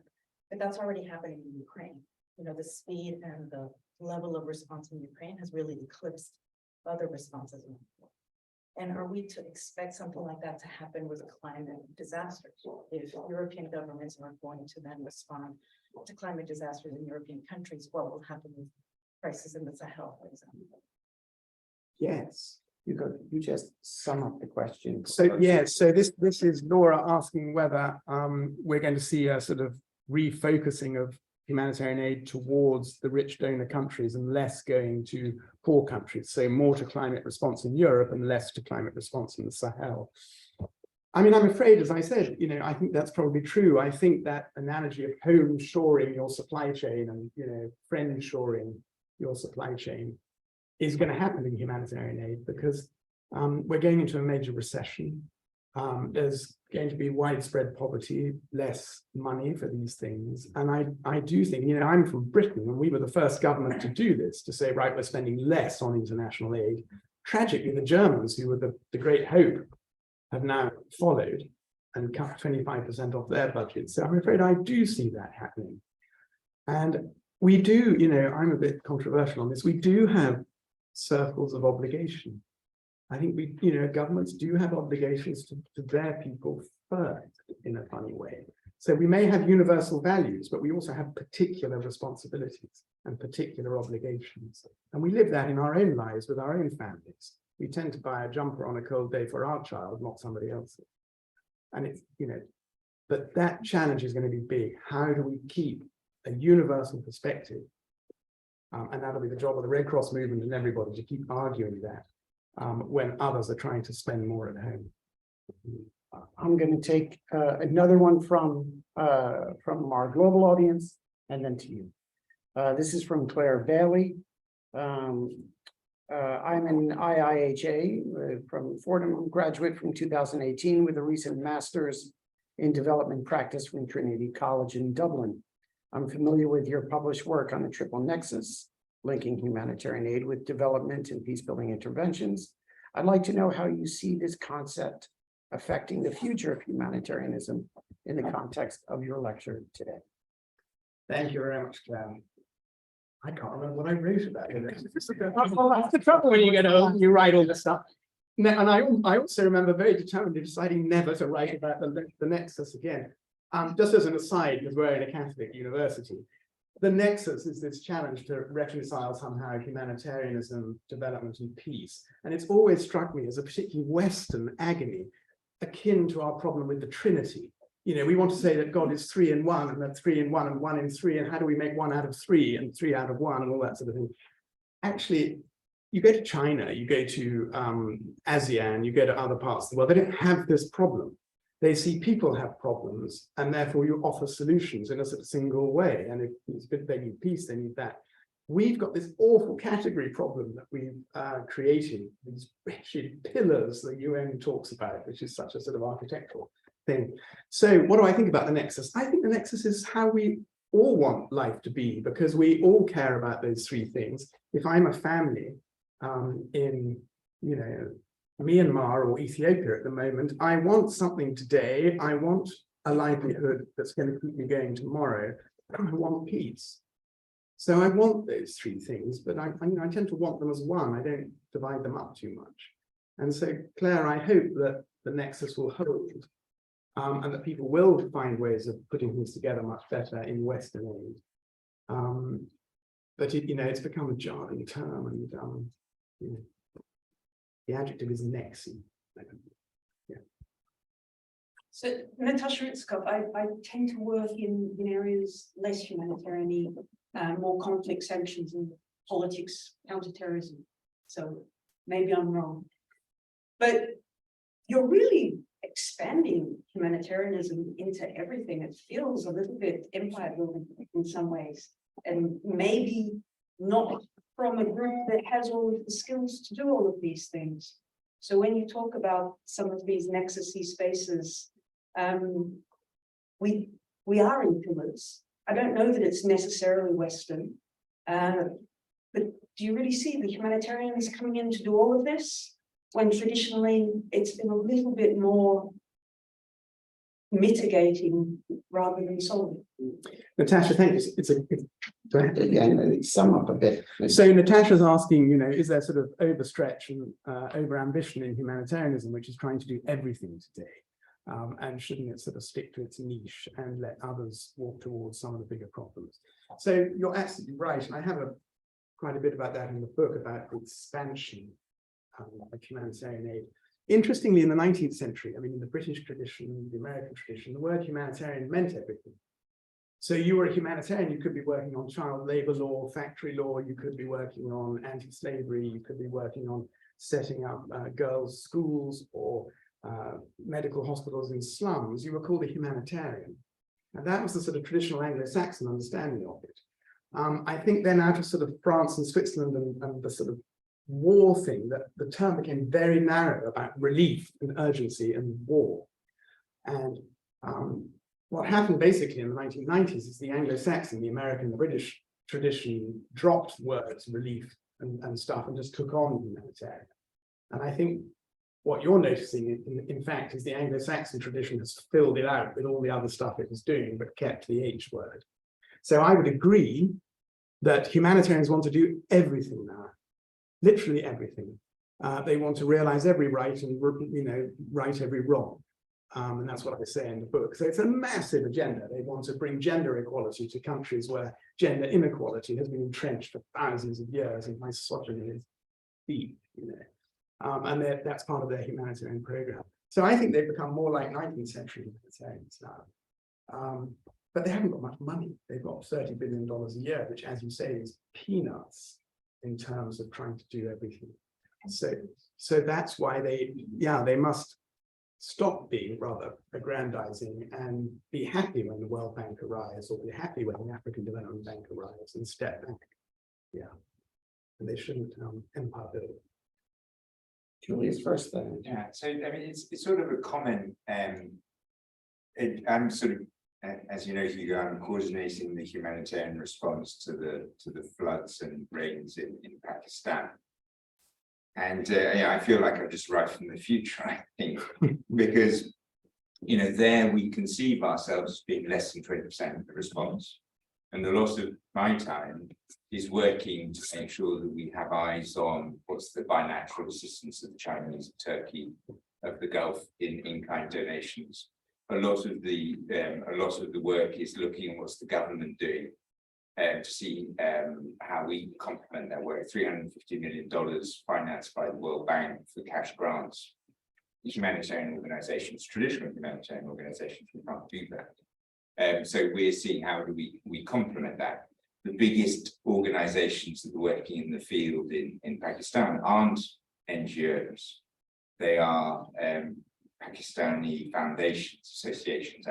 But that's already happening in Ukraine. The speed and the level of response in Ukraine has really eclipsed other responses. And are we to expect something like that to happen with a climate disaster? If European governments are going to then respond to climate disasters in European countries, what will happen with crisis in the Sahel, for example? Yes, you just sum up the question. So so this is Laura asking whether we're going to see a sort of refocusing of humanitarian aid towards the rich donor countries and less going to poor countries. So more to climate response in Europe and less to climate response in the Sahel. I'm afraid, as I said, I think that's probably true. I think that analogy of home shoring your supply chain and, friend shoring your supply chain is going to happen in humanitarian aid, because we're going into a major recession. There's going to be widespread poverty, less money for these things. And I do think, I'm from Britain, and we were the first government to do this, to say, right, we're spending less on international aid. Tragically, the Germans, who were the great hope, have now followed and cut 25% off their budget. So I'm afraid I do see that happening. And we do, I'm a bit controversial on this, we do have circles of obligation. I think governments do have obligations to their people first, in a funny way. So we may have universal values, but we also have particular responsibilities and particular obligations. And we live that in our own lives with our own families. We tend to buy a jumper on a cold day for our child, not somebody else's. And it's, but that challenge is going to be big. How do we keep a universal perspective? And that'll be the job of the Red Cross movement and everybody, to keep arguing that when others are trying to spend more at home. I'm going to take another one from our global audience and then to you. This is from Claire Bailey. I'm an IIHA from Fordham graduate from 2018 with a recent master's in development practice from Trinity College in Dublin. I'm familiar with your published work on the triple nexus, linking humanitarian aid with development and peace-building interventions. I'd like to know how you see this concept affecting the future of humanitarianism in the context of your lecture today. Thank you very much, Claire. I can't remember what I wrote about it. Well, that's the trouble when you get old and you write all this stuff. And I also remember very determinedly deciding never to write about the nexus again. Just as an aside, because we're in a Catholic university, the nexus is this challenge to reconcile somehow humanitarianism, development, and peace. And it's always struck me as a particularly Western agony, akin to our problem with the Trinity. You know, we want to say that God is 3 in 1, and that 3 in 1 and 1 in 3, and how do we make 1 out of 3 and 3 out of 1 and all that sort of thing. Actually, you go to China, you go to ASEAN, you go to other parts of the world, they don't have this problem. They see people have problems, and therefore you offer solutions in a sort of single way. And if they need peace, they need that. We've got this awful category problem that we've created, these wretched pillars that UN talks about, which is such a sort of architectural thing. So what do I think about the nexus? I think the nexus is how we all want life to be, because we all care about those 3 things. If I'm a family in, you know, Myanmar or Ethiopia at the moment, I want something today. I want a livelihood that's going to keep me going tomorrow. I want peace. So I want those 3 things, but I tend to want them as one. I don't divide them up too much. And so, Claire, I hope that the nexus will hold, and that people will find ways of putting things together much better in Western aid. But it's become a jargon term, and the adjective is nexy. Yeah. So, Natasha Itzkov, I tend to work in areas less humanitarian, more conflict, sanctions, and politics, counterterrorism. So maybe I'm wrong, but you're really expanding humanitarianism into everything. It feels a little bit empire building in some ways, and maybe not from a group that has all of the skills to do all of these things. So when you talk about some of these nexusy spaces, we are in pillars. I don't know that it's necessarily Western, but do you really see the humanitarians coming in to do all of this, when traditionally it's been a little bit more mitigating rather than solving? Natasha, thank you. Sum up a bit. So Natasha's asking, is there sort of overstretch and overambition in humanitarianism, which is trying to do everything today? And shouldn't it sort of stick to its niche and let others walk towards some of the bigger problems? So you're absolutely right. And I have quite a bit about that in the book, about the expansion of humanitarian aid. Interestingly, in the 19th century, in the British tradition, the American tradition, the word humanitarian meant everything. So you were a humanitarian, you could be working on child labor law, factory law, you could be working on anti-slavery, you could be working on setting up girls' schools or medical hospitals in slums. You were called a humanitarian. And that was the sort of traditional Anglo-Saxon understanding of it. I think then out of sort of France and Switzerland and the sort of war thing, that the term became very narrow about relief and urgency and war. And what happened basically in the 1990s is the Anglo-Saxon, the American, the British tradition dropped words relief and stuff and just took on humanitarian. And I think what you're noticing, in fact, is the Anglo-Saxon tradition has filled it out with all the other stuff it was doing, but kept the H word. So I would agree that humanitarians want to do everything now, literally everything. They want to realize every right and right every wrong. And that's what I say in the book. So it's a massive agenda. They want to bring gender equality to countries where gender inequality has been entrenched for thousands of years, and misogyny is deep, and that's part of their humanitarian program. So I think they've become more like 19th century humanitarians now. But they haven't got much money. They've got $30 billion a year, which, as you say, is peanuts in terms of trying to do everything. So that's why they must stop being rather aggrandizing and be happy when the World Bank arrives, or be happy when the African Development Bank arrives, and step back. Yeah, and they shouldn't empire build. Julius first then. Yeah, so I mean, it's sort of a comment. I'm sort of, as you know, Hugo, I'm coordinating the humanitarian response to the floods and rains in Pakistan. And yeah, I feel like I'm just right from the future, I think, because there we conceive ourselves as being less than 20% of the response. And a lot of my time is working to make sure that we have eyes on what's the bilateral assistance of the Chinese and Turkey of the Gulf in kind donations. A lot of the work is looking at what's the government doing to see how we complement that work. $350 million financed by the World Bank for cash grants. Humanitarian organizations, traditional humanitarian organizations, we can't do that. So we're seeing how do we complement that. The biggest organizations that are working in the field in Pakistan aren't NGOs. They are Pakistani foundations, associations,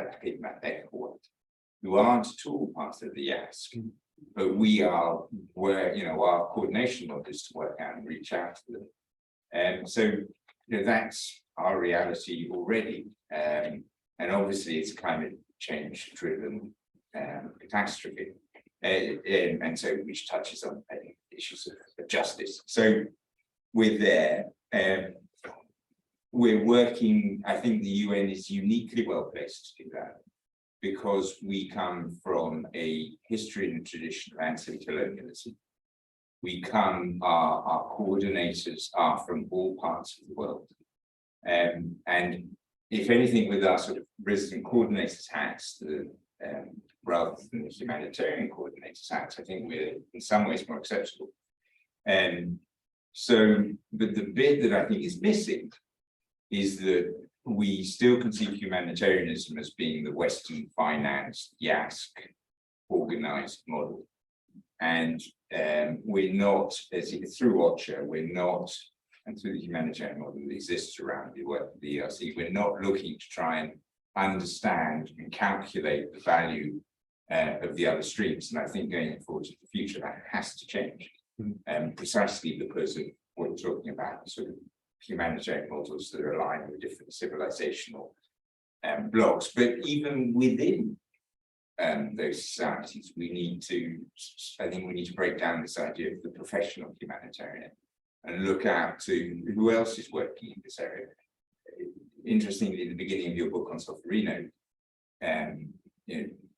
who aren't at all part of the ask, but we are where our coordination model is to work out and reach out to them. So that's our reality already, and obviously it's climate change driven catastrophe, and so which touches on issues of justice. So we're there. We're working, I think the UN is uniquely well placed to do that, because we come from a history and tradition of anti-colonialism. Our coordinators are from all parts of the world. And if anything, with our sort of resident coordinators hats, rather than the humanitarian coordinators hats, I think we're in some ways more acceptable. So, but the bit that I think is missing is that we still conceive humanitarianism as being the Western financed, YASC organized model. And we're not, through OCHA, we're not, and through the humanitarian model that exists around the work of the ERC, we're not looking to try and understand and calculate the value of the other streams. And I think going forward to the future, that has to change, precisely because of what we're talking about, sort of humanitarian models that are aligned with different civilizational blocks. But even within those societies, I think we need to break down this idea of the professional humanitarian and look out to who else is working in this area. Interestingly, in the beginning of your book on Solferino,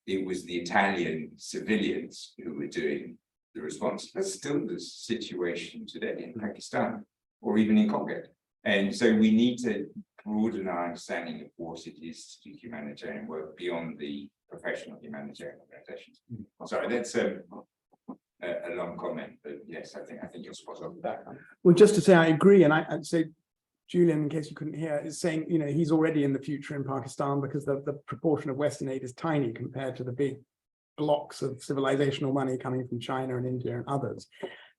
it was the Italian civilians who were doing the response. That's still the situation today in Pakistan or even in Congo. And so we need to broaden our understanding of what it is to do humanitarian work beyond the professional humanitarian organizations. Sorry, that's a long comment, but yes, I think you're spot on with that. Well, just to say I agree, and I'd say Julian, in case you couldn't hear, is saying he's already in the future in Pakistan because the proportion of Western aid is tiny compared to the big blocks of civilizational money coming from China and India and others.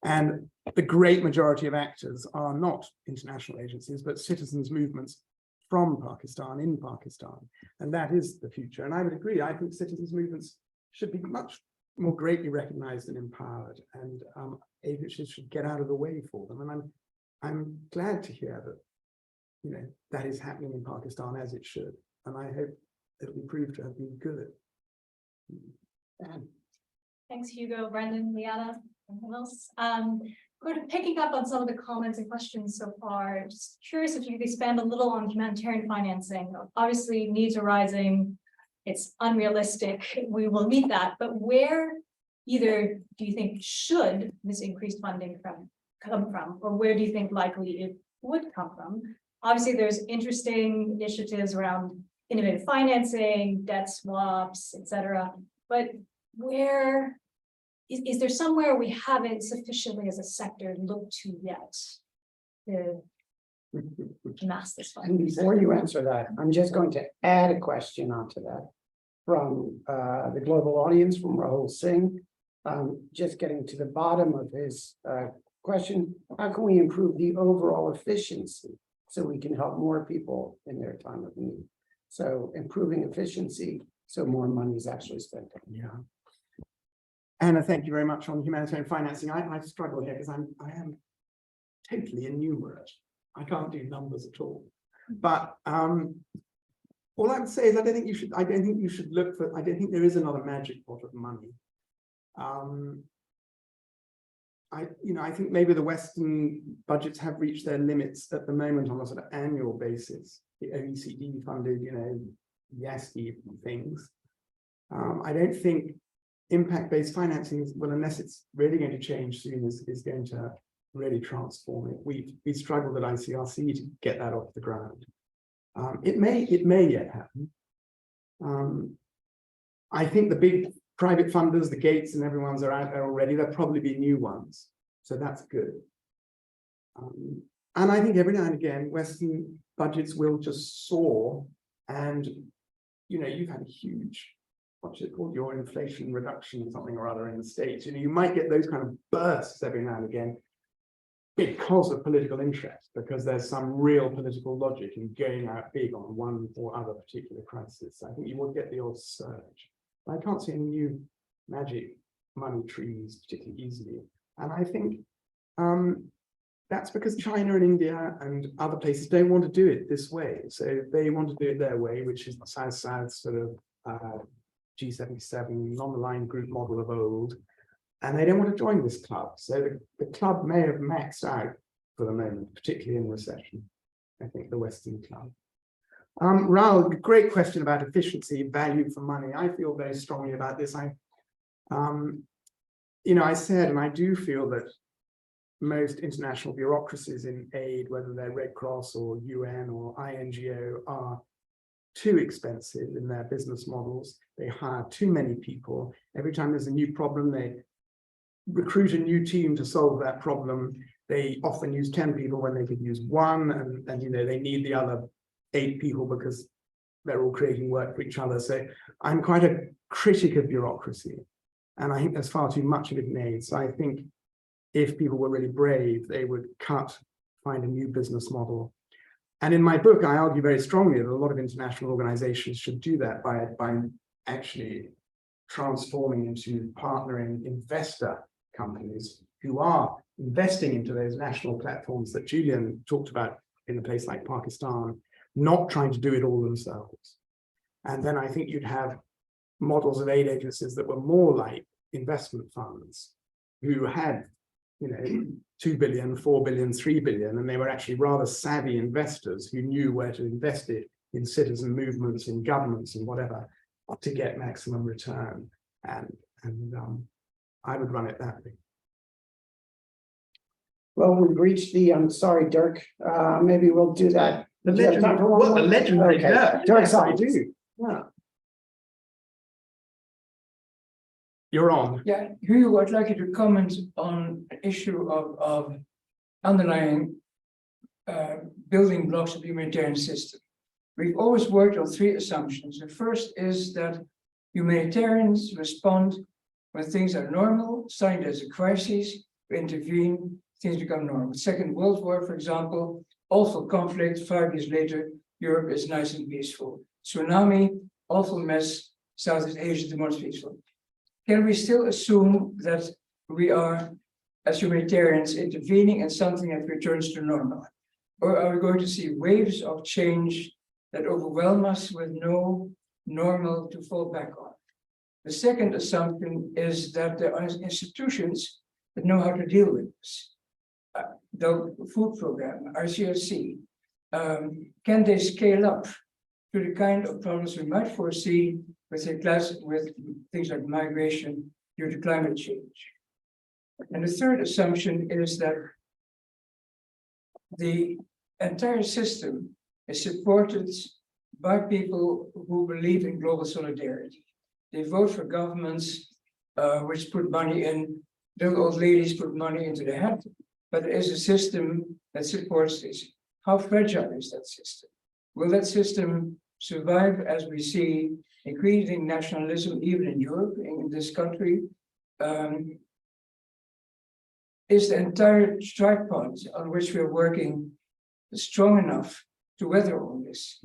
And the great majority of actors are not international agencies, but citizens' movements from Pakistan, in Pakistan. And that is the future. And I would agree, I think citizens' movements should be much more greatly recognized and empowered, and agencies should get out of the way for them. And I'm glad to hear that, that is happening in Pakistan as it should. And I hope it will prove to have been good. Thanks, Hugo, Brendan, Liana, anyone else? Kind of picking up on some of the comments and questions so far, just curious if you could expand a little on humanitarian financing. Obviously, needs are rising. It's unrealistic. We will meet that. But where either do you think should this increased funding come from, or where do you think likely it would come from? Obviously, there's interesting initiatives around innovative financing, debt swaps, etc. But where is there somewhere we haven't sufficiently as a sector looked to yet to amass this And funding? before you answer that, I'm just going to add a question onto that from the global audience, from Rahul Singh. Just getting to the bottom of his question, how can we improve the overall efficiency, so we can help more people in their time of need. So improving efficiency, so more money is actually spent. Yeah. Anna, thank you very much on humanitarian financing. I struggle here because I am totally innumerate. I can't do numbers at all. But all I would say is I don't think you should look for, I don't think there is another magic pot of money. I think maybe the Western budgets have reached their limits at the moment on a sort of annual basis. The OECD funded, YASTI things. I don't think impact-based financing, well, unless it's really going to change soon, is going to really transform it. We struggled at ICRC to get that off the ground. It may yet happen. I think the big private funders, the Gates and everyone's are out there already. There'll probably be new ones, so that's good. And I think every now and again, Western budgets will just soar, and you've had a huge, what's it called, your inflation reduction something or other in the States. You might get those kind of bursts every now and again because of political interest, because there's some real political logic in going out big on one or other particular crisis. I think you will get the odd surge. I can't see any new magic money trees particularly easily. And I think that's because China and India and other places don't want to do it this way. So they want to do it their way, which is the South-South sort of G77 non-aligned group model of old. And they don't want to join this club. So the club may have maxed out for the moment, particularly in recession, I think, the Western club. Raoul, great question about efficiency, value for money. I feel very strongly about this. I said, and I do feel that most international bureaucracies in aid, whether they're Red Cross or UN or INGO, are too expensive in their business models. They hire too many people. Every time there's a new problem, they recruit a new team to solve that problem. They often use 10 people when they could use one, and they need the other 8 people because they're all creating work for each other. So I'm quite a critic of bureaucracy, and I think there's far too much of it in aid. So I think if people were really brave, they would find a new business model. And in my book, I argue very strongly that a lot of international organizations should do that by actually transforming into partnering investor companies who are investing into those national platforms that Julian talked about in a place like Pakistan, not trying to do it all themselves. And then I think you'd have models of aid agencies that were more like investment funds who had 2 billion, 4 billion, 3 billion, and they were actually rather savvy investors who knew where to invest it in citizen movements, in governments and whatever, to get maximum return. And I would run it that way. Well, we've reached the, I'm sorry, Dirk, maybe we'll do that. The Do you have legend, time for one what the more? legendary Okay. Dirk. Dirk Yes, I Simons. do. Yeah. You're on. Yeah, Hugo, I'd like you to comment on an issue of underlying building blocks of the humanitarian system. We've always worked on 3 assumptions. The first is that humanitarians respond when things are normal, signed as a crisis, we intervene, things become normal. Second World War, for example, awful conflict, 5 years later, Europe is nice and peaceful. Tsunami, awful mess, Southeast Asia, the most peaceful. Can we still assume that we are, as humanitarians, intervening in something that returns to normal? Or are we going to see waves of change that overwhelm us with no normal to fall back on? The second assumption is that there are institutions that know how to deal with this. The food program, ICRC, can they scale up to the kind of problems we might foresee with things like migration due to climate change? And the third assumption is that the entire system is supported by people who believe in global solidarity. They vote for governments which put money in, little old ladies put money into the hat, but there is a system that supports this. How fragile is that system? Will that system survive as we see increasing nationalism, even in Europe, in this country? Is the entire tripod on which we're working strong enough to weather all this?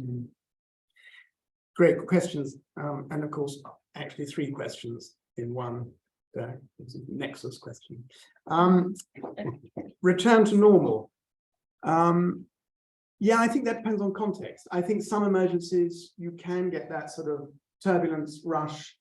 Great questions. And of course, actually 3 questions in one. Nexus question. Return to normal. Yeah, I think that depends on context. I think some emergencies, you can get that sort of turbulence, rush,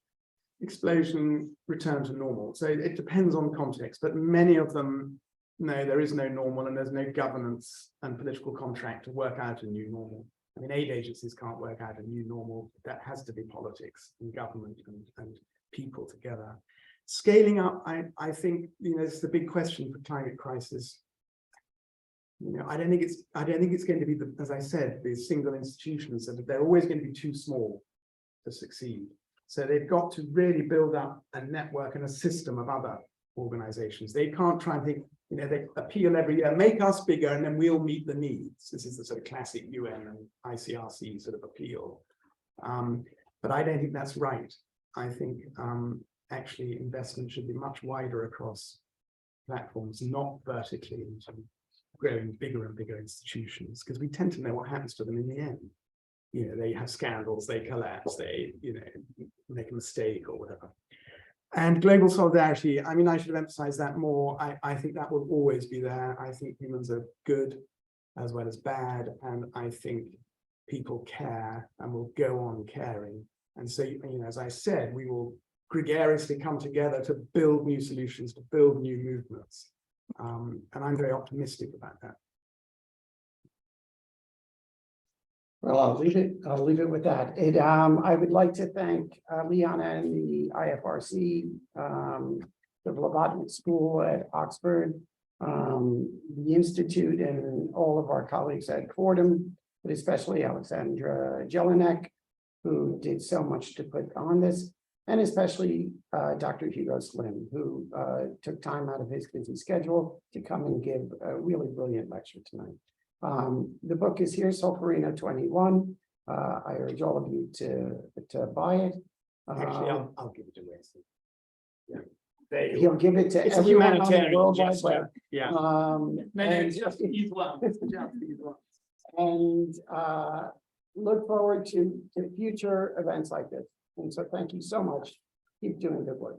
explosion, return to normal. So it depends on context, but many of them, no, there is no normal and there's no governance and political contract to work out a new normal. I mean, aid agencies can't work out a new normal. That has to be politics and government and people together. Scaling up, I think, it's the big question for climate crisis. I don't think it's going to be as I said, the single institutions, that they're always going to be too small to succeed. So they've got to really build up a network and a system of other organizations. They can't try and think, they appeal every year, make us bigger and then we'll meet the needs. This is the sort of classic UN and ICRC sort of appeal. But I don't think that's right. I think actually investment should be much wider across platforms, not vertically into growing bigger and bigger institutions, because we tend to know what happens to them in the end. They have scandals, they collapse, they, make a mistake or whatever. And global solidarity, I mean, I should have emphasized that more. I think that will always be there. I think humans are good as well as bad. And I think people care and will go on caring. And so, as I said, we will gregariously come together to build new solutions, to build new movements. And I'm very optimistic about that. Well, I'll leave it with that. I would like to thank Liana and the IFRC, the Blavatnik School at Oxford, the Institute, and all of our colleagues at Fordham, but especially Alexandra Jelinek, who did so much to put on this, and especially Dr. Hugo Slim, who took time out of his busy schedule to come and give a really brilliant lecture tonight. The book is here, Solferino 21. I urge all of you to buy it. Actually, I'll give it away. So. Yeah. He'll give it to It's a everyone on the humanitarian World Wide gesture. Web. Yeah. And just these ones. Just these ones. And look forward to future events like this. And so thank you so much. Keep doing good work.